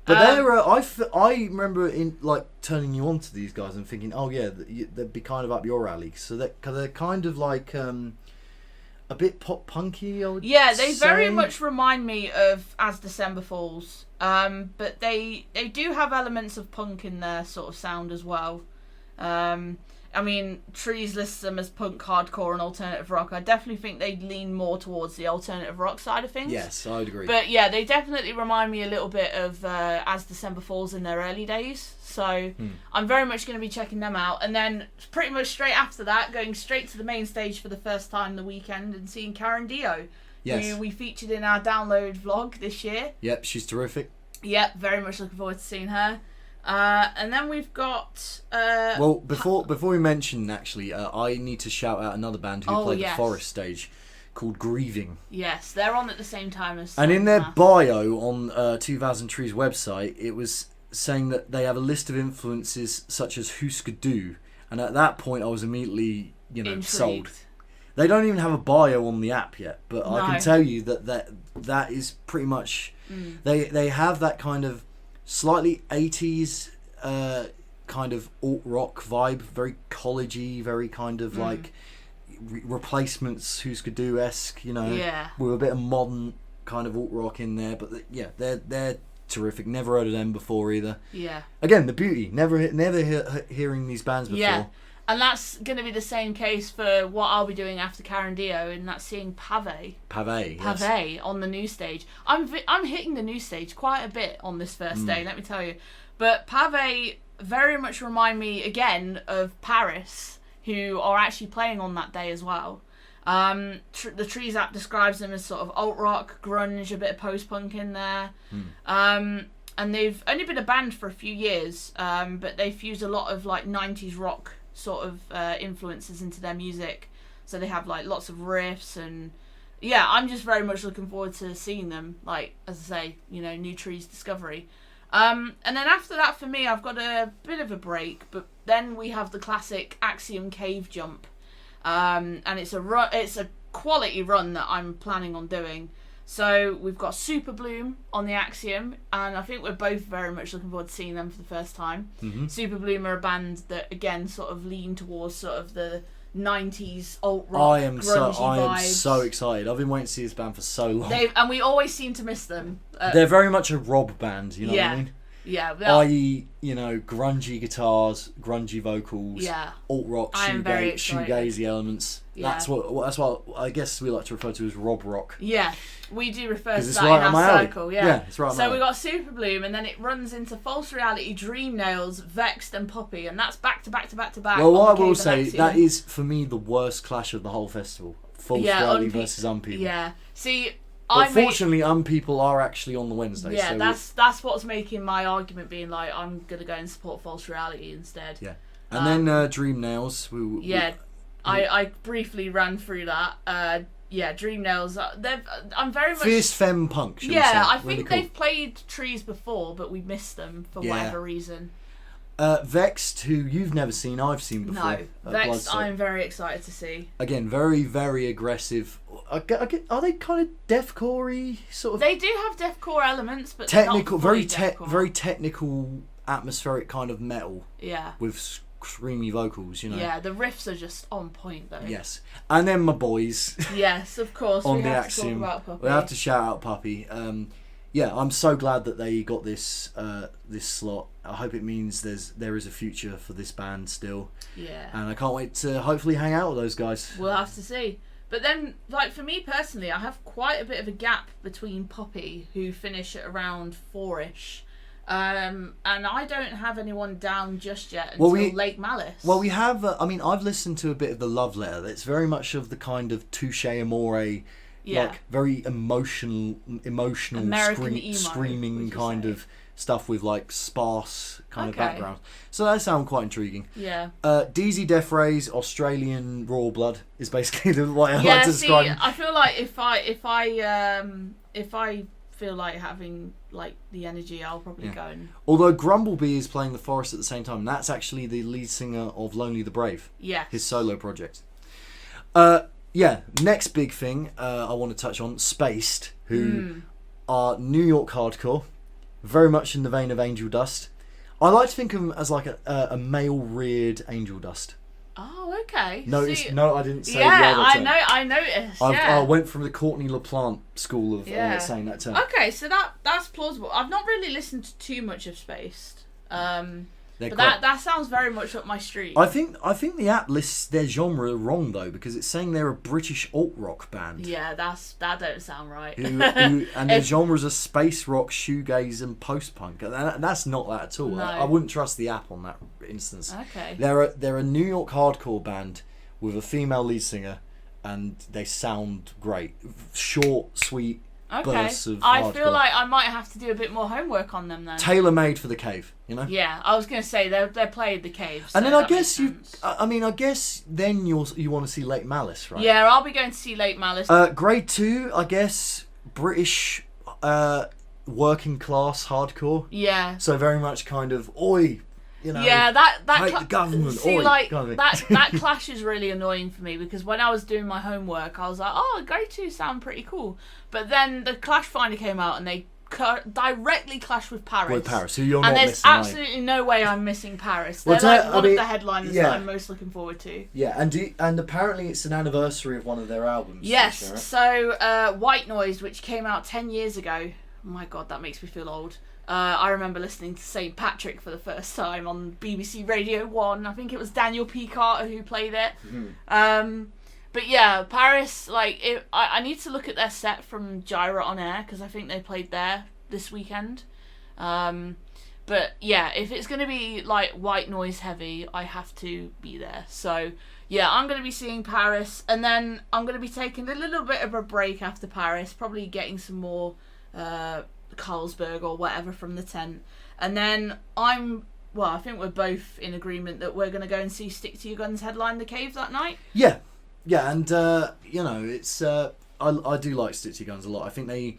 But I remember in like turning you on to these guys and thinking, oh yeah, they'd be kind of up your alley. So they're kind of like a bit pop punky. I would
They very
say.
much remind me of As December Falls. But they do have elements of punk in their sort of sound as well. I mean, Trees lists them as punk, hardcore, and alternative rock. I definitely think they lean more towards the alternative rock side of things.
Yes, I would agree.
But yeah, they definitely remind me a little bit of As December Falls in their early days. So I'm very much going to be checking them out. And then pretty much straight after that, going straight to the main stage for the first time the weekend and seeing Karen Dio,
Yes.
who we featured in our download vlog this year.
Yep, she's terrific.
Yep, very much looking forward to seeing her. And then we've got...
Well, before we mention, actually, I need to shout out another band who played the Forest stage called Grieving.
Yes, they're on at the same time as...
And in their bio on 2000 Trees website, it was saying that they have a list of influences such as Husker Du. And at that point, I was immediately,
Intrigued.
sold. They don't even have a bio on the app yet, but I can tell you that is pretty much... They have that kind of slightly 80s kind of alt rock vibe, very collegey, very kind of like Replacements, Husker Du-esque, with a bit of modern kind of alt rock in there. But they're terrific. Never heard of them before either.
Yeah.
Again, the beauty. Never hearing these bands before.
Yeah. And that's going to be the same case for what I'll be doing after Karen Dio, and that's seeing Pave
Yes.
on the new stage. I'm hitting the new stage quite a bit on this first day, let me tell you. But Pave very much remind me again of Paris, who are actually playing on that day as well. The Trees app describes them as sort of alt rock, grunge, a bit of post punk in there. And they've only been a band for a few years, but they fuse a lot of like 90s rock sort of influences into their music. So they have like lots of riffs, and I'm just very much looking forward to seeing them, like, as I say, new Trees discovery. And then after that, for me, I've got a bit of a break, but then we have the classic Axiom Cave Jump, and it's a quality run that I'm planning on doing. So we've got Super Bloom on the Axiom, and I think we're both very much looking forward to seeing them for the first time. Super Bloom are a band that, again, sort of lean towards sort of the 90s alt rock, grungy
I am
vibes.
so excited. I've been waiting to see this band for so long.
And we always seem to miss them.
They're very much a Rob band, you know what I mean?
Yeah.
I.e., grungy guitars, grungy vocals, alt rock, shoegazy elements.
Yeah.
That's what I guess we like to refer to as Rob rock.
Yeah, we do refer to
it's
that
right
in our circle.
Yeah, it's right.
So we got Super Bloom, and then it runs into False Reality, Dream Nails, Vexed, and Puppy, and that's back to back to back to back.
Well, what I will say, that is for me the worst clash of the whole festival. False Reality versus People.
Yeah. See,
but fortunately, People are actually on the Wednesday.
Yeah,
so
that's what's making my argument being like, I'm gonna go and support False Reality instead.
Yeah, and then Dream Nails.
I briefly ran through that. Dream Nails. I'm very much
fierce femme punk.
I think they've played Trees before, but we missed them for whatever reason.
Vexed, who you've never seen, I've seen before.
No, Vexed, I'm very excited to see.
Again, very, very aggressive. Are they kind of deathcore-y sort of?
They do have deathcore elements, but
technical,
they're not
very technical, atmospheric kind of metal.
Yeah.
With screamy vocals,
Yeah, the riffs are just on point though.
Yes, and then my boys.
Yes, of course.
On
we
the
have
Axiom,
to talk about Puppy.
we have to shout out Puppy. I'm so glad that they got this slot. I hope it means there is a future for this band still.
Yeah.
And I can't wait to hopefully hang out with those guys.
We'll have to see. But then, like, for me personally, I have quite a bit of a gap between Puppy, who finish at around 4-ish, and I don't have anyone down just yet until Lake Malice.
Well, we have. I've listened to a bit of the Love Letter. It's very much of the kind of Touche Amore, like very emotional, screaming kind of stuff with like sparse kind of background. So that sounds quite intriguing.
Yeah.
DZ Death Rays, Australian Raw Blood is basically the way I like to describe them.
I feel like if I feel like having like the energy, I'll probably go and...
Although Grumblebee is playing the Forest at the same time, and that's actually the lead singer of Lonely the Brave.
Yeah.
His solo project. yeah, next big thing I want to touch on, Spaced, who are New York hardcore, very much in the vein of Angel Dust. I like to think of them as like a male-reared Angel Dust.
Oh, okay.
Notice, no, I didn't say
yeah,
the other term.
I noticed. Yeah.
I went from the Courtney LaPlante school of saying that term.
Okay, so that's plausible. I've not really listened to too much of Spaced. But that sounds very much up my street.
I think the app lists their genre wrong though, because it's saying they're a British alt rock band.
Yeah, that don't sound right.
And their genres are space rock, shoegaze, and post punk. That's not that at all.
No.
I wouldn't trust the app on that instance.
Okay.
They're a New York hardcore band with a female lead singer, and they sound great. Short, sweet bursts of
I
hardcore.
feel like I might have to do a bit more homework on them then.
Tailor made for the cave, you know.
Yeah, I was gonna say they played the Cave. So
And then I
that
guess
makes
you.
sense.
I guess then you want to see Lake Malice, right?
Yeah, I'll be going to see Lake Malice.
Grade 2, I guess, British working class hardcore.
Yeah.
So very much kind of oi, you know.
Yeah, that
hate the government.
See,
oi,
like
kind of thing.
that clash is really annoying for me because when I was doing my homework, I was like, "Oh, Grade 2 sound pretty cool," but then the Clash finally came out and they directly clashed with Paris.
With Paris, who you're
and
not
there's
missing.
absolutely no way I'm missing Paris.
Well,
They're like
I
one
mean,
of the headliners
yeah.
that I'm most looking forward to.
Yeah, and apparently it's an anniversary of one of their albums.
Yes,
right?
so White Noise, which came out 10 years ago. Oh my god, that makes me feel old. I remember listening to St. Patrick for the first time on BBC Radio 1. I think it was Daniel P. Carter who played it.
Mm-hmm.
But yeah, Paris, like, I need to look at their set from Gyra on Air, because I think they played there this weekend. But yeah, if it's going to be, like, White Noise heavy, I have to be there. So yeah, I'm going to be seeing Paris, and then I'm going to be taking a little bit of a break after Paris, probably getting some more Carlsberg or whatever from the tent, and then I think we're both in agreement that we're going to go and see Stick to Your Guns headline the Cave that night.
Yeah, and you know, it's I do like Stick to Your Guns a lot. I think they're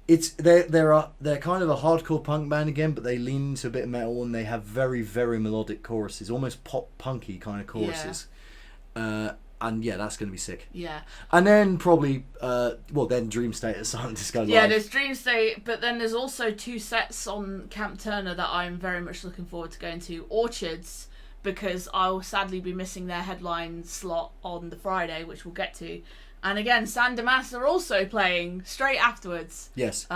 kind of a hardcore punk band again, but they lean into a bit of metal and they have very, very melodic choruses, almost pop punky kind of choruses. And yeah, that's going to be sick.
Yeah.
And then probably, then Dream State at Silent Disco Live.
Yeah, there's Dream State, but then there's also 2 sets on Camp Turner that I'm very much looking forward to going to. Orchards, because I'll sadly be missing their headline slot on the Friday, which we'll get to. And again, San Dimas are also playing straight afterwards.
Yes.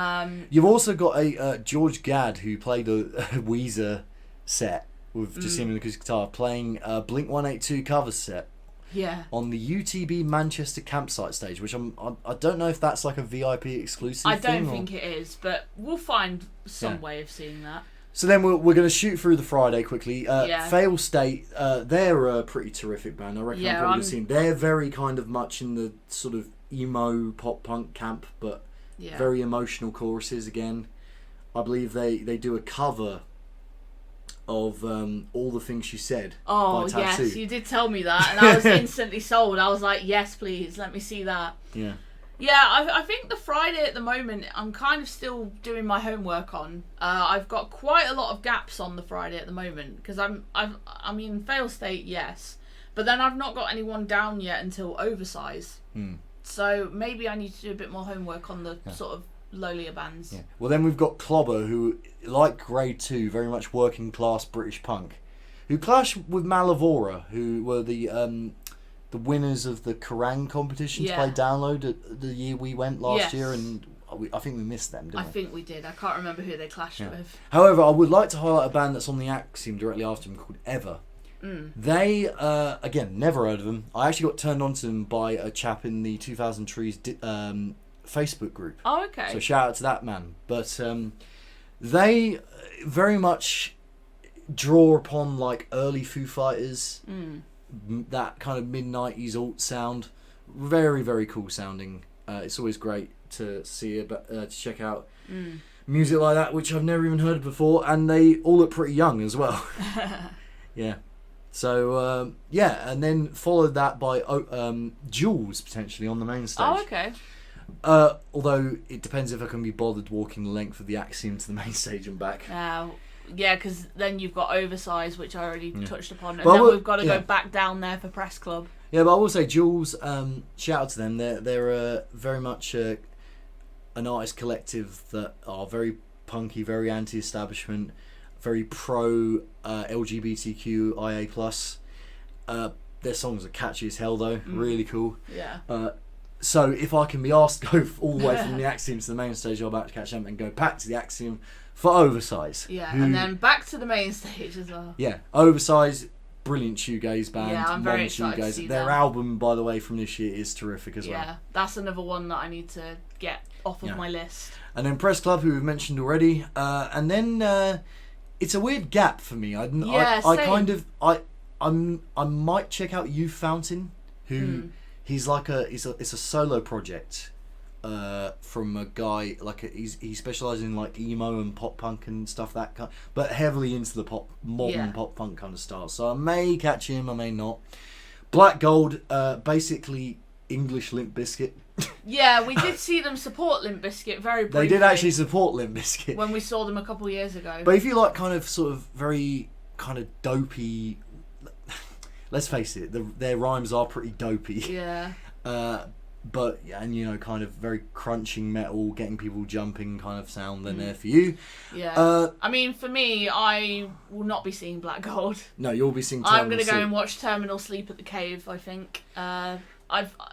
You've also got a George Gadd, who played a Weezer set with just him and acoustic guitar, playing a Blink-182 cover set.
Yeah.
On the UTB Manchester campsite stage, which I don't know if that's like a VIP exclusive
I
thing.
don't think it is, but we'll find some way of seeing that.
So then we're going to shoot through the Friday quickly.
Yeah.
Fail State, they're a pretty terrific band. I reckon I'm probably seen. They're very kind of much in the sort of emo pop punk camp, but very emotional choruses again. I believe they do a cover of All the Things She Said by Tattoo.
Yes, you did tell me that, and I was instantly sold. I was like, yes, please, let me see that.
Yeah.
Yeah, I think the Friday at the moment, I'm kind of still doing my homework on. I've got quite a lot of gaps on the Friday at the moment, because I mean, Fail State, yes, but then I've not got anyone down yet until Oversize. So maybe I need to do a bit more homework on the sort of lowlier bands.
Yeah. Well, then we've got Clobber, who, like Grade 2, very much working class British punk, who clashed with Malavora, who were the winners of the Kerrang competition to play Download the year we went last year, and I think we missed them, didn't we?
I think we did. I can't remember who they clashed with.
However, I would like to highlight a band that's on the Axiom directly after them called Ever. They, again, never heard of them. I actually got turned on to them by a chap in the 2000 Trees Facebook group.
Oh, okay.
So shout out to that man. But they very much draw upon like early Foo Fighters, that kind of mid-90s alt sound. Very, very cool sounding. It's always great to see to check out music like that, which I've never even heard of before, and they all look pretty young as well. Yeah. So, and then followed that by Jules, potentially, on the main stage.
Oh, okay.
Although, it depends if I can be bothered walking the length of the Axiom to the main stage and back.
Yeah, because then you've got Oversize, which I already touched upon, and then we've got to go back down there for Press Club.
Yeah, but I will say Jules, shout out to them. They're very much an artist collective that are very punky, very anti-establishment, very pro LGBTQIA plus. Their songs are catchy as hell though, really cool.
Yeah.
So if I can be asked to go all the way from the Axiom to the main stage, I'm about to catch them and go back to the Axiom for Oversize.
Yeah, and then back to the main stage as well.
Yeah, Oversize, brilliant shoegaze band.
Yeah, I'm very
modern
excited to see
Their
them.
album, by the way, from this year is terrific as well.
Yeah, that's another one that I need to get off of my list.
And then Press Club, who we've mentioned already, and then it's a weird gap for me. I might check out Youth Fountain, who he's like it's a solo project from a guy he specialises in like emo and pop punk and stuff that kind, but heavily into the modern pop punk kind of style. So I may catch him, I may not. Black Gold, basically English Limp Bizkit.
Yeah, we did see them support Limp Bizkit very briefly.
They did actually support Limp Bizkit
when we saw them a couple of years ago.
But if you like kind of sort of very kind of dopey, let's face it, their rhymes are pretty dopey.
Yeah.
But and kind of very crunching metal, getting people jumping kind of sound. Then there for you.
Yeah. I mean, for me, I will not be seeing Black Gold.
No, you'll be seeing.
I'm going to go and watch Terminal Sleep at the Cave. I think.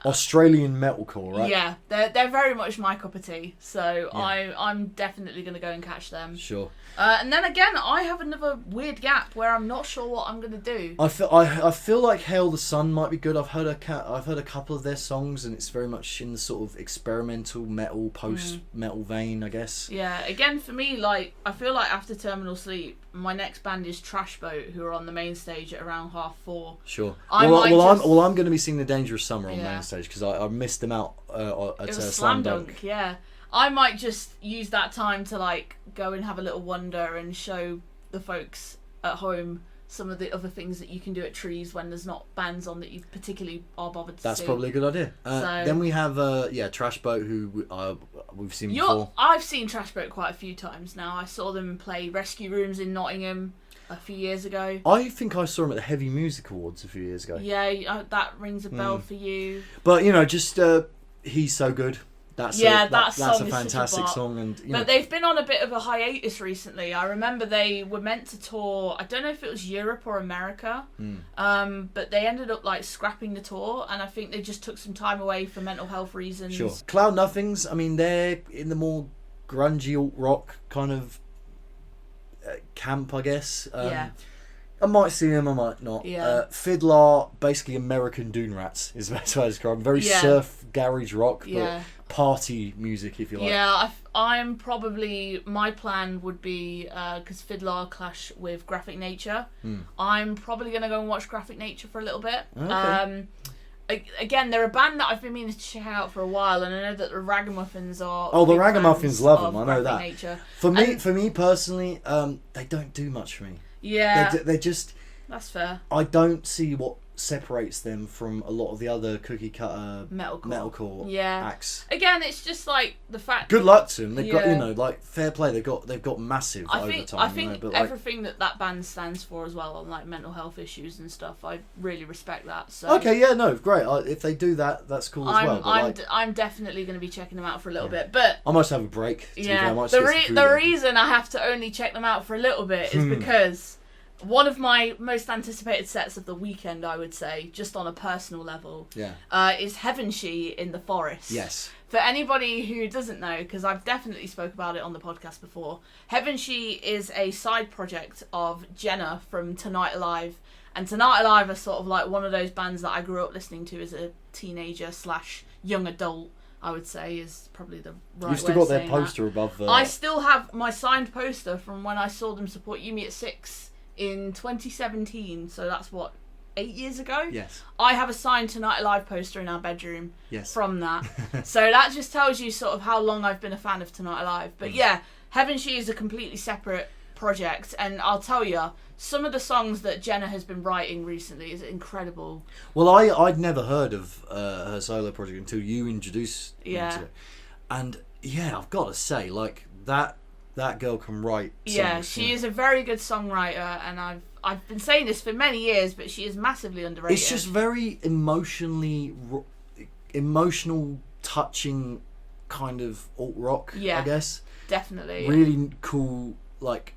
Australian metalcore, right?
Yeah, they're very much my cup of tea. So
Yeah.
I'm definitely going to go and catch them.
Sure.
And then again, I have another weird gap where I'm not sure what I'm going to do.
I feel like Hail the Sun might be good. I've heard a couple of their songs, and it's very much in the sort of experimental metal, post metal vein, I guess.
Yeah, again for me, like I feel like after Terminal Sleep, my next band is Trash Boat, who are on the main stage at around 4:30.
Sure.
I'm
going to be seeing the Dangerous Summer on main stage because I missed them out at
it was
Slam Dunk.
Yeah, I might just use that time to like go and have a little wander and show the folks at home some of the other things that you can do at Trees when there's not bands on that you particularly are bothered to see.
That's probably a good idea. Then we have Trash Boat, who we've seen before.
I've seen Trash Boat quite a few times now. I saw them play Rescue Rooms in Nottingham a few years ago.
I think I saw him at the Heavy Music Awards a few years ago.
Yeah, that rings a bell for you.
But just He's So Good. That's a fantastic song, and
but they've been on a bit of a hiatus recently. I remember they were meant to tour. I don't know if it was Europe or America, but they ended up like scrapping the tour, and I think they just took some time away for mental health reasons.
Sure. Cloud Nothings. I mean, they're in the more grungy alt rock kind of camp, I guess.
Yeah.
I might see them, I might not.
Yeah.
Fiddler, basically American Dune Rats is the best way to describe them. Very surf, garage rock, but party music, if you like.
Yeah, I'm probably... My plan would be, because Fiddler clash with Graphic Nature, I'm probably going to go and watch Graphic Nature for a little bit.
Okay.
Again, they're a band that I've been meaning to check out for a while, and I know that the Ragamuffins are...
Oh, the Ragamuffins love them, I know that.
Nature.
For me personally, they don't do much for me.
Yeah.
They're just...
That's fair.
I don't see what separates them from a lot of the other cookie cutter metalcore acts.
Again, it's just like the fact.
Good luck to them. They've got like fair play. They've got massive overtime.
I think everything that band stands for as well on like mental health issues and stuff. I really respect that. So
okay, yeah, no, great. If they do that, that's cool as well.
I'm definitely going to be checking them out for a little bit, but
I might have a break.
The reason I have to only check them out for a little bit is because. One of my most anticipated sets of the weekend, I would say, just on a personal level, is Heaven She in the Forest.
Yes.
For anybody who doesn't know, because I've definitely spoke about it on the podcast before, Heaven She is a side project of Jenna from Tonight Alive. And Tonight Alive are sort of like one of those bands that I grew up listening to as a teenager / young adult. I would say is probably the right
You've still
way
got
of
their
saying
poster above.
I still have my signed poster from when I saw them support Yumi at 6 in 2017. So that's what, 8 years ago?
Yes.
I have a signed Tonight Alive poster in our bedroom.
Yes.
From that. So that just tells you sort of how long I've been a fan of Tonight Alive. But yeah, Heaven She is a completely separate project, and I'll tell you, some of the songs that Jenna has been writing recently is incredible.
Well, I'd never heard of her solo project until you introduced me to it. And yeah, I've got to say, like that girl can write songs.
Yeah, she is a very good songwriter, and I've been saying this for many years, but she is massively underrated.
It's just very emotional, touching kind of alt rock.
Yeah,
I guess.
Definitely.
Really cool, like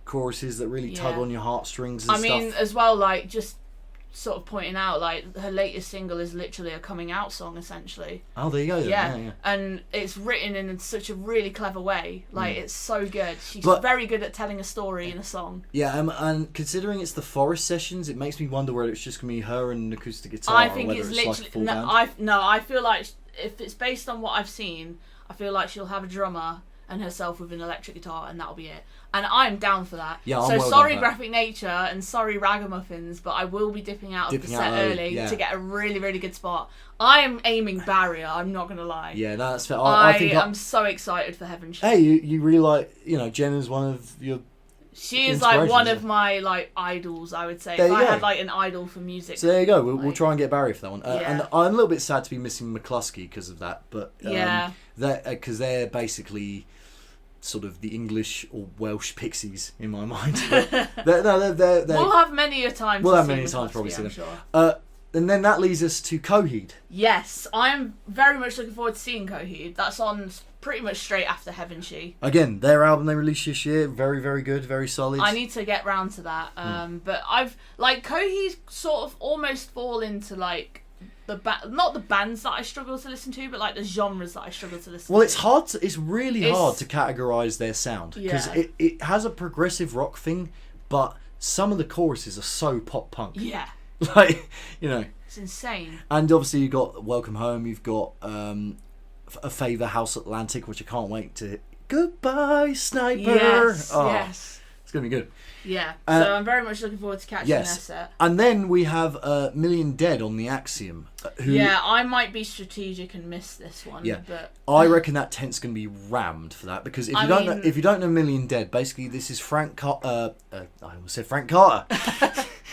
choruses that really tug on your heartstrings and stuff.
I mean, as well, like just sort of pointing out, like her latest single is literally a coming out song, essentially.
Oh, there you go. Yeah.
And it's written in such a really clever way. Like it's so good. She's
But-
very good at telling a story in a song.
Yeah, and considering it's the Forest Sessions, it makes me wonder whether it's just gonna be her and an acoustic guitar,
I
or
think
whether
it's
like a
literally
full band.
I feel like if it's based on what I've seen, I feel like she'll have a drummer and herself with an electric guitar, and that'll be it. And I'm down for that.
Yeah, I'm
so
well
sorry,
down for that.
Graphic Nature, and sorry, Ragamuffins, but I will be dipping out of the set
early,
early
yeah.
to get a really, really good spot. I am aiming Barrier. I'm not gonna lie.
Yeah, no, that's fair.
I
think
am so excited for Heaven Shit.
Hey, you really like, Jenna's one of your.
She is like one
inspirations,
of my like idols. I would say
There
if
you
I
go.
had like an idol for music.
So there you go. We'll
like,
try and get Barry for that one.
Yeah.
And I'm a little bit sad to be missing McCluskey because of that, but
Yeah.
because they're basically sort of the English or Welsh Pixies in my mind. But they're
we'll have many a time.
We'll
to
have
see
many times
McCluskey,
probably see
I'm
them.
sure.
And then that leads us to Coheed.
Yes, I'm very much looking forward to seeing Coheed. That's on pretty much straight after Heaven She.
Again, their album they released this year, very, very good, very solid.
I need to get round to that. But I've like Coheed sort of almost fall into like not the bands that I struggle to listen to, but like the genres that I struggle to listen to.
Well, it's really hard to categorise their sound because
Yeah.
it has a progressive rock thing, but some of the choruses are so pop punk.
Yeah,
Like,
it's insane.
and obviously you've got Welcome Home, you've got A Favour, House Atlantic, which I can't wait to. Goodbye, Sniper.
Yes,
Oh,
yes.
It's gonna be good.
Yeah, so I'm very much looking forward to catching their set.
And then we have Million Dead on the Axiom. Who
Yeah, I might be strategic and miss this one.
Yeah.
But
I reckon that tent's going to be rammed for that because if you don't know Million Dead, basically this is Frank Carter. I almost said Frank Carter.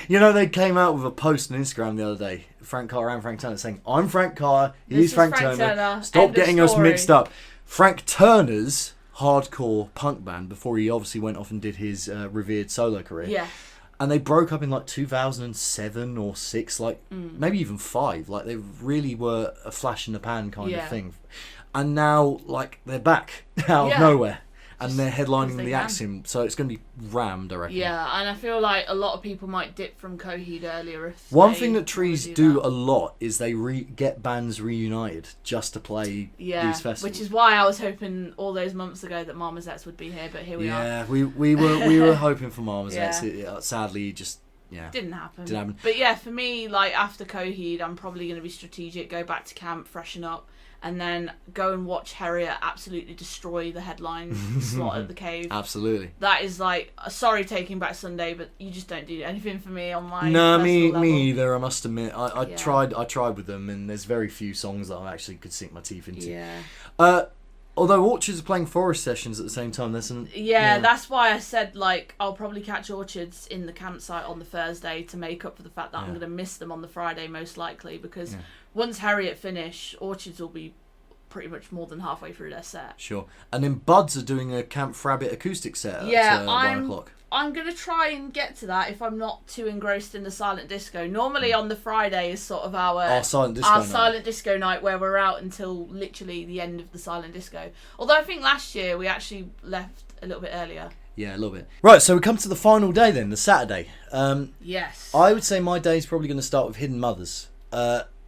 They came out with a post on Instagram the other day. Frank Carter and Frank Turner saying, "I'm Frank Carter.
This
He's
is
Frank
Frank Turner.
Stop
End of
getting us
story."
mixed up." Frank Turner's hardcore punk band before he obviously went off and did his revered solo career.
yeah,
And they broke up in like 2007 or 6, like maybe even 5. Like they really were a flash in the pan kind of thing. And now like they're back out of nowhere. And they're headlining the Axiom, so it's going to be rammed, I reckon.
yeah, and I feel like a lot of people might dip from Coheed earlier. If
One
they
thing that
wanna
Trees
do
do
that.
a lot is they get bands reunited just to play these festivals.
Which is why I was hoping all those months ago that Marmozets would be here, but here we are.
Yeah, we were hoping for Marmozets.
Yeah.
Sadly, just
Didn't happen.
Didn't happen.
But yeah, for me, like after Coheed, I'm probably going to be strategic, go back to camp, freshen up, and then go and watch Harriet absolutely destroy the headline slot at the Cave.
Absolutely.
That is like, sorry taking back Sunday, but you just don't do anything for me on my
No,
personal level.
me either. I must admit, I
Yeah.
tried with them, and there's very few songs that I actually could sink my teeth into.
Yeah.
Although Orchards are playing Forest Sessions at the same time, there's an
Yeah, that's why I said like I'll probably catch Orchards in the campsite on the Thursday to make up for the fact that I'm
Yeah.
going to miss them on the Friday most likely, because
Yeah.
once Harriet finish, Orchards will be pretty much more than halfway through their set.
Sure. And then Buds are doing a Camp Frabbit acoustic set at 1 o'clock.
I'm going to try and get to that if I'm not too engrossed in the silent disco. Normally on the Friday is sort of our
silent disco
our
night.
silent disco night where we're out until literally the end of the silent disco. Although I think last year we actually left a little bit earlier.
Yeah, a little bit. Right, so we come to the final day then, the Saturday.
Yes.
I would say my day is probably going to start with Hidden Mothers.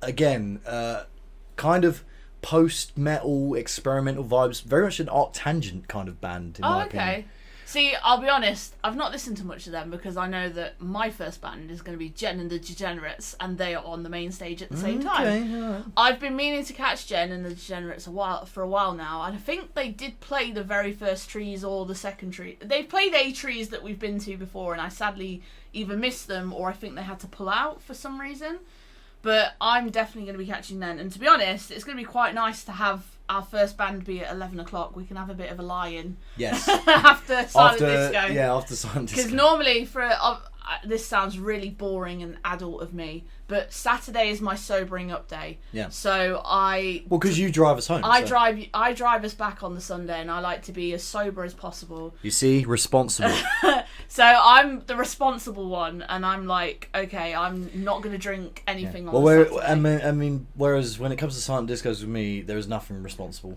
Again, kind of post-metal experimental vibes, very much an Arctangent kind of band in my opinion.
See, I'll be honest, I've not listened to much of them because I know that my first band is going to be Jen and the Degenerates, and they are on the main stage at the same time.
Alright.
I've been meaning to catch Jen and the Degenerates for a while now, and I think they did play the very first Trees or the second Tree. They've played a Trees that we've been to before, and I sadly either missed them or I think they had to pull out for some reason. But I'm definitely going to be catching them, and to be honest, it's going to be quite nice to have our first band be at 11 o'clock. We can have a bit of a lie-in
Yes.
after silent disco.
Yeah, after silent disco.
Because normally, this sounds really boring and adult of me, but Saturday is my sobering up day.
Yeah.
So
Well, because you drive us home.
I
so.
drive us back on the Sunday, and I like to be as sober as possible.
You see, responsible.
So I'm the responsible one, and I'm like, okay, I'm not going to drink anything on Saturday.
I mean, whereas when it comes to silent discos with me, there is nothing responsible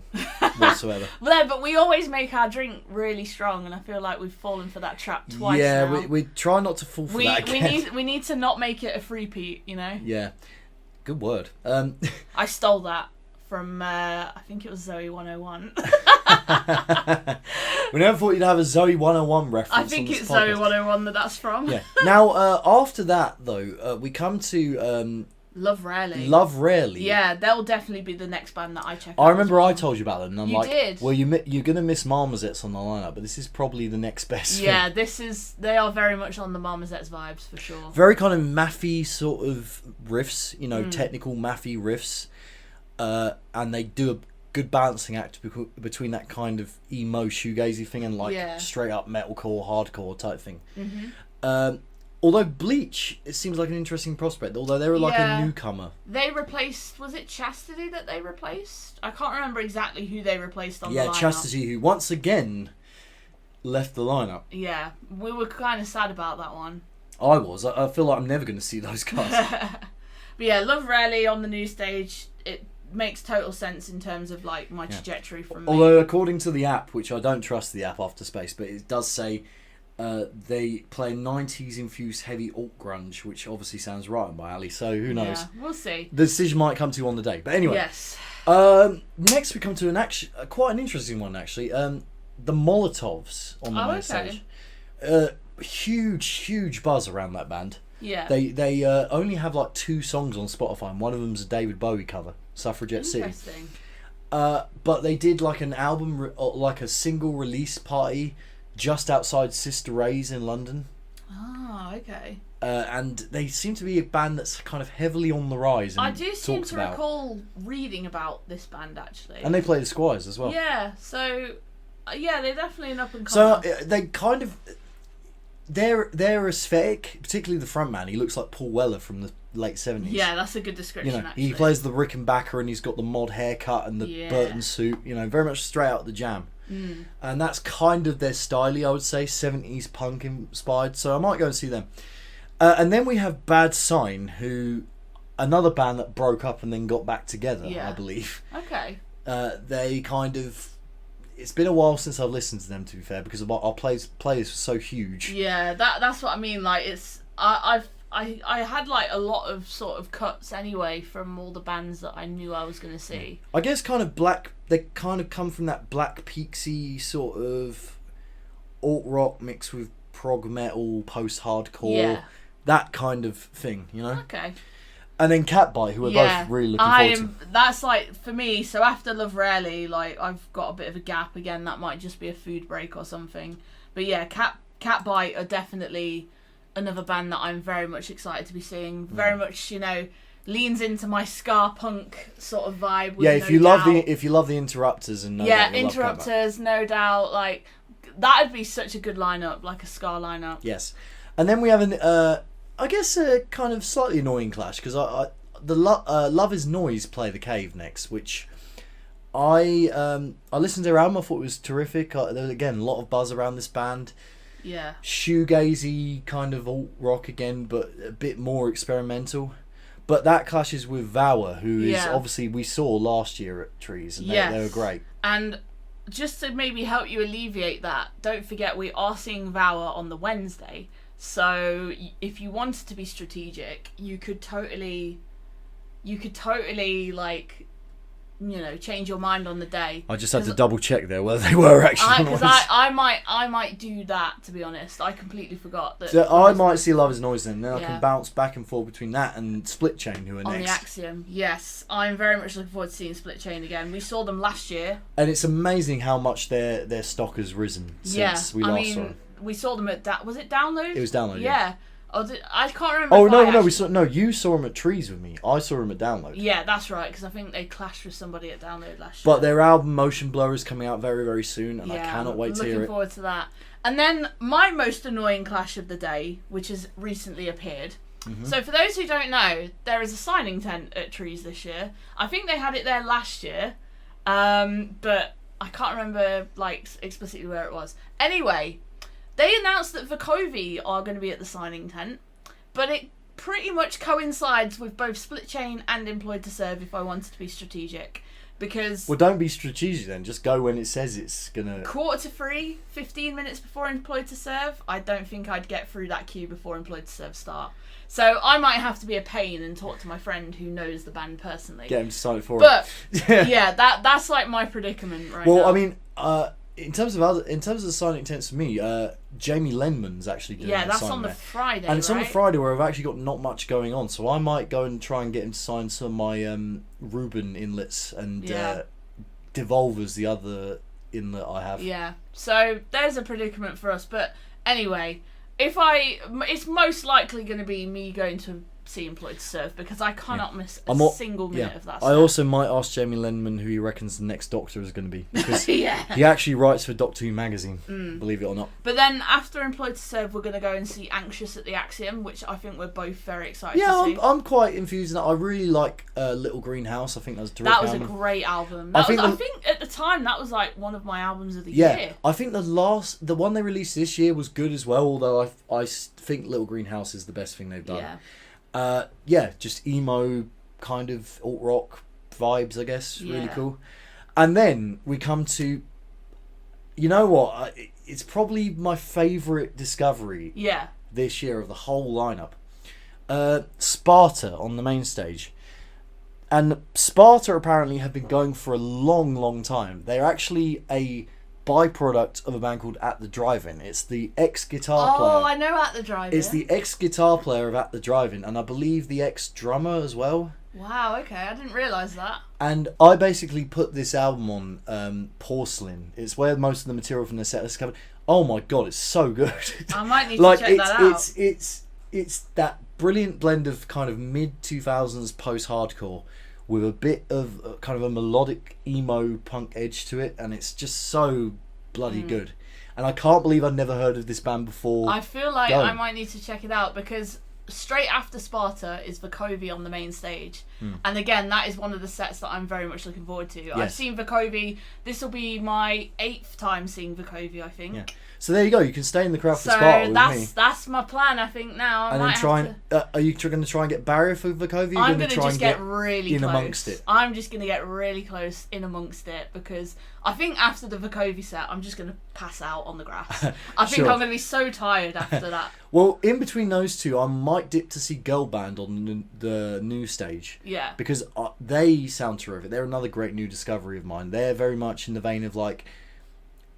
whatsoever.
Well, but we always make our drink really strong, and I feel like we've fallen for that trap twice
Yeah,
now.
we try not to fall for that again.
We need to not make it a three-peat, you know?
Yeah, good word.
I stole that from, I think it was Zoe 101.
We never thought you'd have a Zoe 101 reference.
I think it's Zoe 101 that's from.
Yeah. Now, after that, though, we come to
Love Rarely.
Love Rarely.
Yeah, they'll definitely be the next band that I check out.
I remember
as well.
I told you about them, and I'm
You
like,
did.
well, you're going to miss Marmozets on the lineup, but this is probably the next best
Yeah,
thing.
they are very much on the Marmozets vibes, for sure.
Very kind of mathy sort of riffs, technical mathy riffs, and they do a good balancing act between that kind of emo shoegazy thing and straight up metalcore, hardcore type thing.
Mm-hmm.
Although Bleach, it seems like an interesting prospect. Although they were like a newcomer.
They replaced, was it Chastity that they replaced? I can't remember exactly who they replaced on the lineup.
Yeah, Chastity, who once again left the lineup.
Yeah, we were kind of sad about that one.
I was. I feel like I'm never going to see those guys.
But yeah, Love Rarely on the new stage, it makes total sense in terms of like my trajectory from me.
Although according to the app, which I don't trust the app After Space, but it does say they play 90s infused heavy alt grunge, which obviously sounds right up my alley, so who knows.
Yeah, we'll see.
The decision might come to you on the day. But anyway.
Yes.
Next we come to quite an interesting one actually. The Molotovs on the main stage. Huge buzz around that band.
Yeah.
They only have like 2 songs on Spotify, and one of them's a David Bowie cover, Suffragette City.
Interesting.
But they did like an album, like a single release party just outside Sister Ray's in London.
Oh, okay.
And they seem to be a band that's kind of heavily on the rise. And
I do seem to recall reading about this band actually.
And they play the Squires as well.
Yeah, so they're definitely an up and
So
comer.
they kind of their aesthetic, particularly the frontman, he looks like Paul Weller from the late 70s.
Yeah, that's a good description. Actually,
he plays the Rickenbacker and he's got the mod haircut and the Burton suit. Very much straight out of the Jam.
Mm.
And that's kind of their style, I would say, 70s punk inspired. So I might go and see them. And then we have Bad Sign, who another band that broke up and then got back together, I believe.
Okay.
They kind of. It's been a while since I've listened to them, to be fair, because our playlist was so huge.
Yeah, that's what I mean. Like, it's I had like a lot of sort of cuts anyway from all the bands that I knew I was going to see.
I guess kind of they kind of come from that Black Peaksy sort of alt rock mixed with prog metal, post hardcore, that kind of thing,
Okay.
And then Catbite, who we're both really looking forward to.
That's like, for me, so after Love Rarely, like, I've got a bit of a gap again. That might just be a food break or something. But yeah, Catbite are definitely another band that I'm very much excited to be seeing. Very much, leans into my ska punk sort of vibe. With
if you love the Interrupters and
Interrupters, no doubt. Like, that'd be such a good lineup, like a ska lineup.
Yes, and then we have I guess a kind of slightly annoying clash, because Love Is Noise play The Cave next, which I listened to their album. I thought it was terrific. There was, again, a lot of buzz around this band.
Yeah.
Shoegazy kind of alt rock again, but a bit more experimental. But that clashes with Vower, who is obviously we saw last year at Trees, and they were great.
And just to maybe help you alleviate that, don't forget we are seeing Vower on the Wednesday. So if you wanted to be strategic, you could totally like, change your mind on the day.
I just had to double check there whether they were actually.
Because I might do that, to be honest. I completely forgot that.
So I might see Love Is Noise then. Then I can bounce back and forth between that and Split Chain, who are
on
next.
The Axiom. Yes, I'm very much looking forward to seeing Split Chain again. We saw them last year,
and it's amazing how much their stock has risen since we last saw them.
We saw them at was it Download?
It was Download.
Yeah. I can't remember.
Oh no! You saw them at Trees with me. I saw them at Download.
Yeah, that's right. Because I think they clashed with somebody at Download last year.
But their album Motion Blur is coming out very, very soon, and I cannot wait to hear it.
Looking forward to that. And then my most annoying clash of the day, which has recently appeared.
Mm-hmm.
So for those who don't know, there is a signing tent at Trees this year. I think they had it there last year, but I can't remember like explicitly where it was. Anyway, they announced that Vukovi are going to be at the signing tent, but it pretty much coincides with both Split Chain and Employed to Serve if I wanted to be strategic. Because
Well, don't be strategic then. Just go when it says it's gonna.
2:45, 15 minutes before Employed to Serve, I don't think I'd get through that queue before Employed to Serve start. So I might have to be a pain and talk to my friend who knows the band personally.
Get him to sign it for
But
it.
yeah, that's like my predicament right
Well,
now.
I mean, in terms of the signing tents for me, Jamie Lenman's actually doing
yeah,
a
that's
signing
on the
there.
Friday,
And it's on the
right?
Friday where I've actually got not much going on, so I might go and try and get him to sign some of my Reuben inlets and
Yeah.
Devolver's the other inlet I have.
Yeah, so there's a predicament for us. But anyway, it's most likely going to be me going to see Employed to Serve because I cannot miss a single minute of that
I
stuff.
also might ask Jamie Lenman who he reckons the next Doctor is going to be, because
yeah.
he actually writes for Doctor Who magazine, believe it or not.
But then after Employed to Serve, we're going to go and see Anxious at the Axiom, which I think we're both very excited to
Yeah,
see.
I'm quite infused in that. I really like Little Green House. I think that was a terrific
That was a
album.
great album.
I
I
think
think at the time that was like one of my albums of the
Yeah,
year.
I think the one they released this year was good as well, although I think Little Green House is the best thing they've done.
Yeah.
Just emo kind of alt rock vibes, I guess. Really
Yeah.
cool. And then we come to, you know what? It's probably my favourite discovery
Yeah.
this year of the whole lineup. Sparta on the main stage. And Sparta apparently have been going for a long, long time. They're actually a byproduct of a band called At the Drive-In. It's the ex-guitar player.
Oh, I know At the Drive-In.
It's the ex-guitar player of At the Drive-In, and I believe the ex-drummer as well.
Wow, okay, I didn't realise that.
And I basically put this album on Porcelain. It's where most of the material from the set is covered. Oh my god, it's so good.
I might need to check that out.
It's that brilliant blend of kind of mid-2000s post-hardcore with a bit of kind of a melodic emo punk edge to it, and it's just so bloody good. And I can't believe I'd never heard of this band before.
I feel like
going.
I might need to check it out because straight after Sparta is Vukovi on the main stage. And again, that is one of the sets that I'm very much looking forward to. I've seen Vukovi. This will be my 8th time seeing Vukovi, I think.
Yeah. So there you go. You can stay in the crowd for
So
Sparta with me.
that's my plan, I think, now.
And then try and... are you going to try and get barrier for Vukovi?
I'm going to just get really
in
close.
amongst it.
I'm just going to get really close in amongst it because I think after the Vukovi set, I'm just going to pass out on the grass. I think
Sure.
I'm going to be so tired after that.
Well, in between those two, I might dip to see Girl Band on the new stage.
Yeah.
Because they sound terrific. They're another great new discovery of mine. They're very much in the vein of like,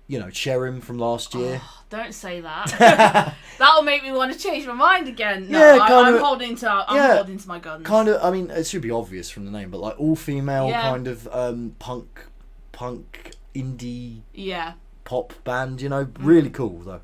you know, Cherim from last year.
Oh, don't say that. That'll make me want to change my mind again. No,
Yeah,
I'm holding to my guns.
Kind of. I mean, it should be obvious from the name, but like all female
Yeah.
kind of punk indie
Yeah.
pop band. You know, really cool though.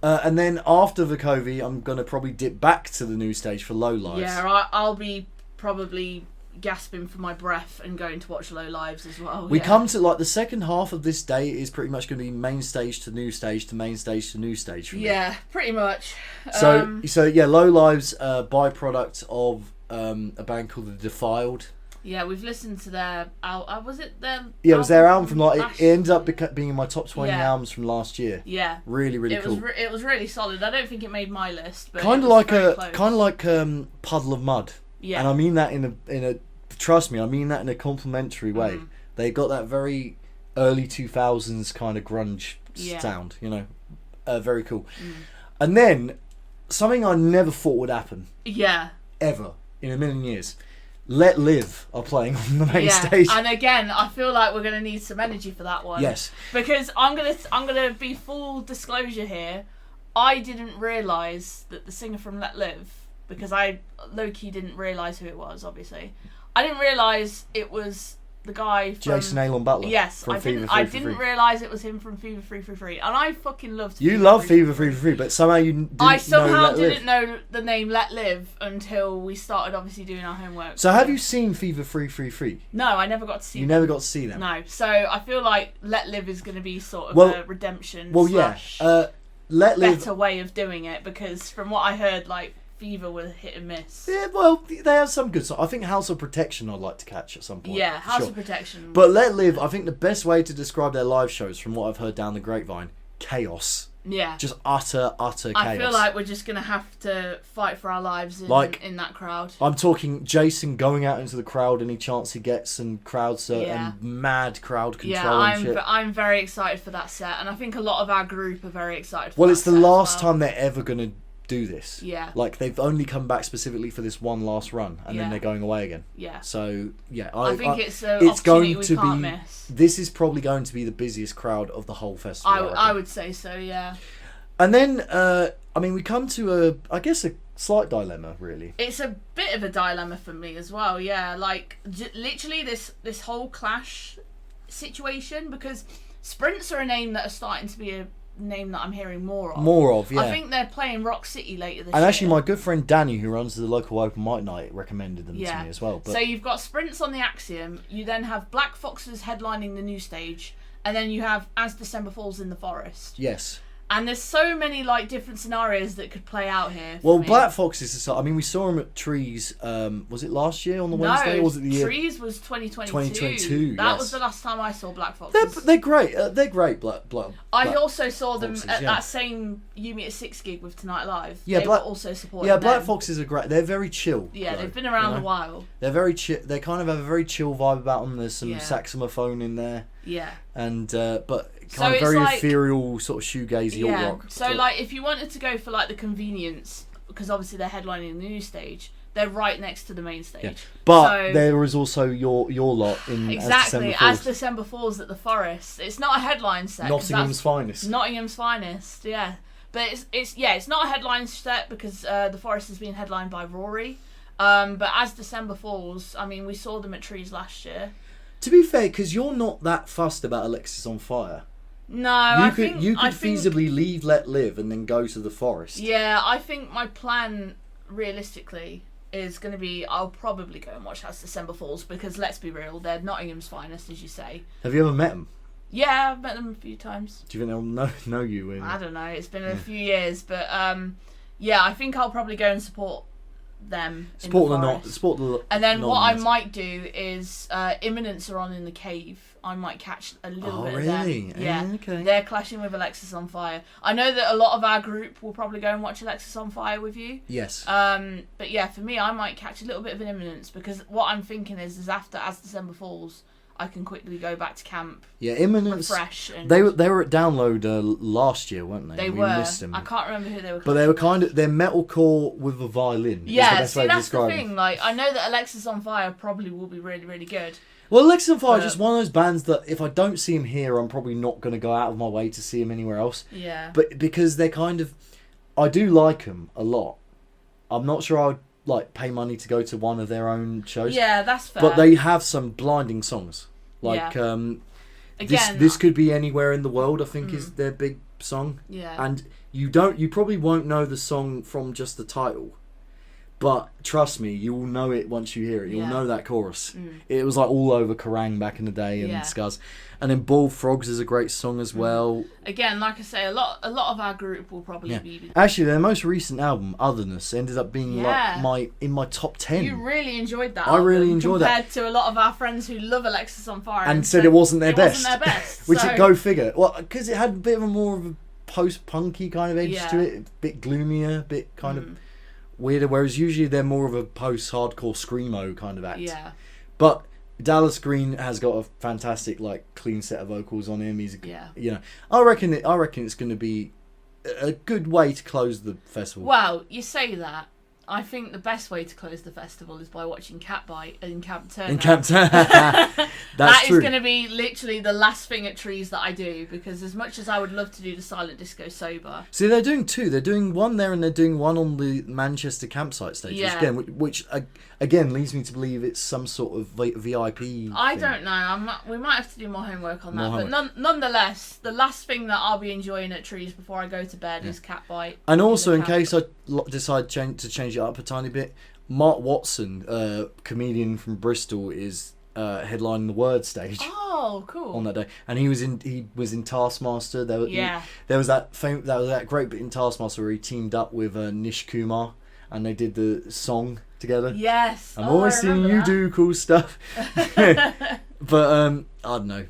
And then after Vukovi, I'm gonna probably dip back to the new stage for Low Lives.
Yeah, I'll be probably gasping for my breath and going to watch Low Lives as well.
We
yeah.
come to like the second half of this day is pretty much going to be main stage to new stage to main stage to new stage for me.
Yeah, pretty much.
So yeah, Low Lives, byproduct of a band called The Defiled.
Yeah, we've listened to their. Was it their?
Yeah, it was their album from like
last
it ended up
year?
being in my top 20
Yeah.
albums from last year.
Yeah.
Really, really
It
cool.
was it was really solid. I don't think it made my list, but
Kind
it
of
was
like
very close.
Puddle of Mud.
Yeah.
And I mean that in a trust me, I mean that in a complimentary way.
Mm.
They got that very early 2000s kind of grunge
Yeah.
sound, you know. Very cool. And then something I never thought would happen
Yeah.
ever in a million years. Let Live are playing on the main
Yeah.
stage.
And again, I feel like we're gonna need some energy for that one.
Yes.
Because I'm gonna be full disclosure here. I didn't realise that the singer from Let Live, because I low-key didn't realise who it was, obviously. I didn't realise it was the guy from...
Jason Alon Butler.
Yes,
from
I
Fever
didn't.
3
I
for
didn't
Free.
realise it was him from Fever 333, and I fucking loved.
You love Fever 3 for Free, but somehow you didn't
I
know
somehow
Let Live.
didn't know the name Let Live until we started obviously doing our homework.
So have you seen Fever 333?
No, I never got to see.
You
them.
never got to see them.
No, so I feel like Let Live is going to be sort of
Well-
a redemption.
Well, yeah.
slash...
Let Live.
better way of doing it, because from what I heard, like Fever was hit and miss.
Yeah, well, they have some good songs. I think House of Protection I'd like to catch at some point.
Yeah, House
sure.
of Protection.
But Let Live, I think the best way to describe their live shows, from what I've heard down the grapevine, chaos.
Yeah.
Just utter chaos.
I feel like we're just gonna have to fight for our lives in that crowd.
I'm talking Jason going out into the crowd any chance he gets, and crowds
Yeah.
and mad crowd control
Yeah,
and shit.
I'm very excited for that set, and I think a lot of our group are very excited for
Well,
that
it's the
set as
last
well.
time they're ever going to do this.
Yeah.
Like, they've only come back specifically for this one last run, and then
Yeah.
they're going away again.
Yeah.
So, yeah.
I think it's an
it's
opportunity
going
we
to
can't
be,
miss.
This is probably going to be the busiest crowd of the whole festival.
I would say so, yeah.
And then, I mean, we come to I guess a slight dilemma, really.
It's a bit of a dilemma for me as well, yeah. Like, literally this whole Clash situation, because Sprints are a name that are starting to be a name that I'm hearing more of.
Yeah.
I think they're playing Rock City later this year.
And actually, my good friend Danny, who runs the local open mic night, recommended them to me as well. But
So you've got Sprints on the Axiom, you then have Black Foxes headlining the new stage, and then you have As December Falls in the Forest.
yes.
And there's so many like different scenarios that could play out here.
Well,
me.
Black Foxes, I mean, we saw him at Trees, was it last year on the Wednesday, or was it the year?
Trees was 2022.
2022,
That
yes.
was the last time I saw Black Foxes.
They're great. They're great.
I also saw them
Foxes,
at
yeah.
that same Yumi at 6 gig with Tonight Live.
Yeah,
they
Black-
were also supporting
Yeah, Black
them.
Foxes are great. They're very chill.
Yeah,
though,
they've been around
you know?
a while.
They're very chill. They kind of have a very chill vibe about them. There's some
Yeah.
saxophone in there,
Yeah.
and but
So
kind of
it's
very
like-
ethereal, sort of shoegazy alt
Yeah.
rock.
So like, if you wanted to go for like the convenience, because obviously they're headlining the new stage, they're right next to the main stage.
Yeah. But
So-
there is also your lot in
Exactly,
As
as December Falls at the Forest. It's not a headline set. 'cause
Nottingham's
that's
finest.
Nottingham's finest, yeah. But it's not a headline set because the Forest has been headlined by Rory. But as December Falls, I mean, we saw them at Trees last year.
To be fair, because you're not that fussed about Alexis on Fire.
No,
You could feasibly leave Let Live and then go to the Forest.
Yeah, I think my plan, realistically, is going to be I'll probably go and watch As December Falls because let's be real, they're Nottingham's finest, as you say.
Have you ever met them?
Yeah, I've met them a few times.
Do you think they'll know you?
I don't know. It's been a few years, but yeah, I think I'll probably go and support them.
Support
in
the
the
not.
Forest.
Support the.
And then what I
non-Nottinghams.
might do is Imminence are on in the cave. I might catch a little
Oh,
bit
really?
of them. Yeah,
okay.
they're clashing with Alexis on Fire. I know that a lot of our group will probably go and watch Alexis on Fire with you.
Yes.
But yeah, for me, I might catch a little bit of an Imminence because what I'm thinking is after As December Falls, I can quickly go back to camp,
Yeah, Imminence.
refresh. And
They were at Download last year, weren't they?
They
We
were.
missed them.
I can't remember who they were.
But they were
clashing with.
they're metalcore with a violin. is the
Yeah,
best
see,
way to
that's the
describe
thing.
them.
Like, I know that Alexis on Fire probably will be really, really good.
Well, Alexis on Fire is
But-
just one of those bands that if I don't see him here, I'm probably not going to go out of my way to see him anywhere else.
Yeah.
But because they're kind of, I do like them a lot. I'm not sure I'd like pay money to go to one of their own shows.
Yeah, that's fair.
But they have some blinding songs. Like
Again,
this could be anywhere in the world. I think is their big song.
yeah.
And you probably won't know the song from just the title, but trust me, you will know it once you hear it. You'll
Yeah.
know that chorus. It was like all over Kerrang back in the day and
Yeah.
Scuzz. And then Bullfrogs is a great song as well.
Again, like I say, a lot of our group will probably
Yeah.
be.
Actually, their most recent album, Otherness, ended up being
Yeah.
like my top 10.
You really enjoyed that.
I really
album
enjoyed that.
compared to a lot of our friends who love Alexis on Fire
and said it wasn't their best.
Wasn't their best.
Which
so,
go figure. Well, because it had a bit of a more of a post-punky kind of edge
Yeah.
to it, a bit gloomier, a bit kind of weirder. Whereas usually they're more of a post-hardcore screamo kind of act.
Yeah.
But Dallas Green has got a fantastic, like, clean set of vocals on him. He's,
Yeah.
you know, I reckon it's going to be a good way to close the festival.
Well, you say that. I think the best way to close the festival is by watching Catbite in Camp Turner.
In Camp That's
That
true.
is going to be literally the last thing at Trees that I do, because as much as I would love to do the silent disco sober,
See, they're doing two. They're doing one there and they're doing one on the Manchester campsite stage.
Yeah.
Which again leads me to believe it's some sort of VIP.
I
thing.
don't know. We might have to do more homework on that.
More
But nonetheless, the last thing that I'll be enjoying at Trees before I go to bed is Catbite.
And also, in
the camp.
case I decide to change it up a tiny bit, Mark Watson, comedian from Bristol, is headlining the Word stage.
Oh, cool.
On that day, and he was in Taskmaster. There was that great bit in Taskmaster where he teamed up with Nish Kumar, and they did the song together.
Yes.
I'm always seeing you do cool stuff. But I don't know.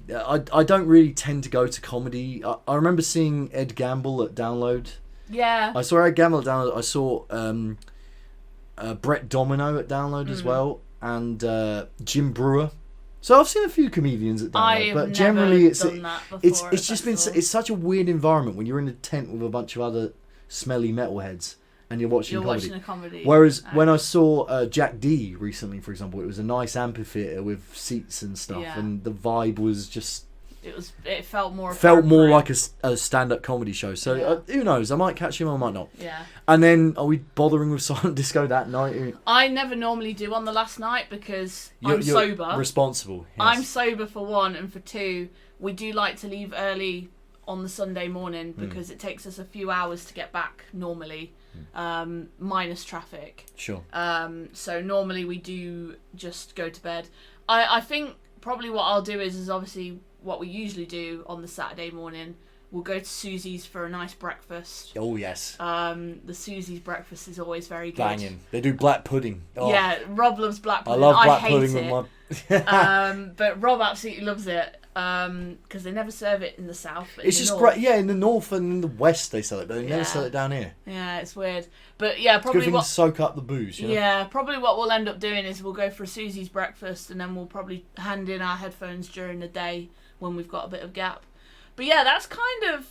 I don't really tend to go to comedy. I remember seeing Ed Gamble at Download.
Yeah.
I saw Ed Gamble at Download. I saw Brett Domino at Download as well, and Jim Brewer. So I've seen a few comedians at Download, but generally it's such a weird environment when you're in a tent with a bunch of other smelly metalheads and you're watching
a comedy.
Whereas when I saw Jack D recently, for example, it was a nice amphitheatre with seats and stuff, and the vibe was just.
It felt more
like a stand-up comedy show. So who knows? I might catch him, I might not.
Yeah.
And then are we bothering with Silent Disco that night?
I never normally do on the last night because I'm sober.
Responsible. Yes.
I'm sober for one, and for two, we do like to leave early on the Sunday morning because it takes us a few hours to get back normally, minus traffic.
Sure.
So normally we do just go to bed. I think probably what I'll do is obviously what we usually do on the Saturday morning. We'll go to Susie's for a nice breakfast.
Oh, yes.
The Susie's breakfast is always very good.
Banging. They do black pudding. Oh.
Yeah, Rob loves black pudding.
I love black
hate
pudding
it.
with my...
But Rob absolutely loves it because they never serve it in the south. But
it's just great. Yeah, in the north and in the west they sell it, but they never sell it down here.
Yeah, it's weird. But yeah, probably
it's good thing to soak up the booze. You know?
Yeah, probably what we'll end up doing is we'll go for a Susie's breakfast and then we'll probably hand in our headphones during the day when we've got a bit of gap. But yeah, that's kind of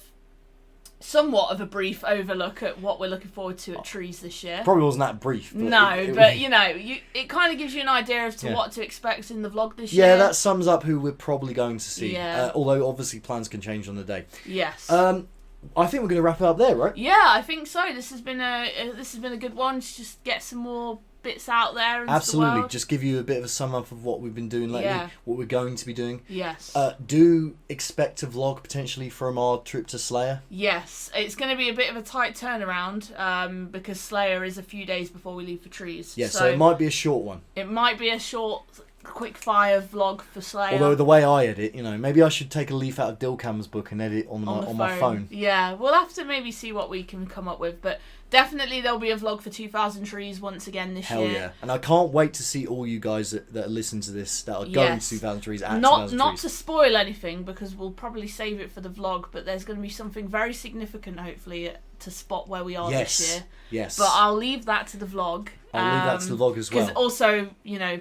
somewhat of a brief overlook at what we're looking forward to at Trees this year.
Probably wasn't that brief.
But but you know, it kind of gives you an idea as to what to expect in the vlog this year.
Yeah, that sums up who we're probably going to see.
Yeah.
Although obviously plans can change on the day.
Yes.
I think we're going to wrap it up there, right?
Yeah, I think so. This has been a good one to just get some more bits out there.
Absolutely, just give you a bit of a sum up of what we've been doing lately, what we're going to be doing.
Yes.
Do expect a vlog potentially from our trip to Slayer.
Yes, it's going to be a bit of a tight turnaround because Slayer is a few days before we leave for Trees.
Yeah, so it might be a short one.
It might be a short, quick fire vlog for Slayer.
Although the way I edit, maybe I should take a leaf out of Dilcam's book and edit on my phone.
Yeah, we'll have to maybe see what we can come up with, but definitely there'll be a vlog for 2000 Trees once again this year.
Hell yeah. And I can't wait to see all you guys that listen to this that are going to 2000 Trees at 2000 Trees.
Not to spoil anything because we'll probably save it for the vlog, but there's going to be something very significant hopefully to spot where we are this year.
Yes.
But I'll leave that to the vlog.
I'll leave that to the vlog as well.
Because also,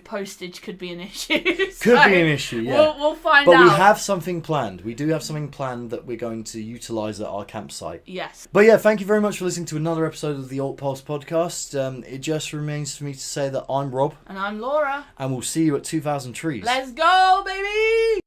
postage could be an issue.
Could be an issue, yeah.
We'll find out.
But we have something planned. We do have something planned that we're going to utilise at our campsite.
Yes.
But yeah, thank you very much for listening to another episode of the Alt Pulse podcast. It just remains for me to say that I'm Rob.
And I'm Laura.
And we'll see you at 2000 Trees.
Let's go, baby!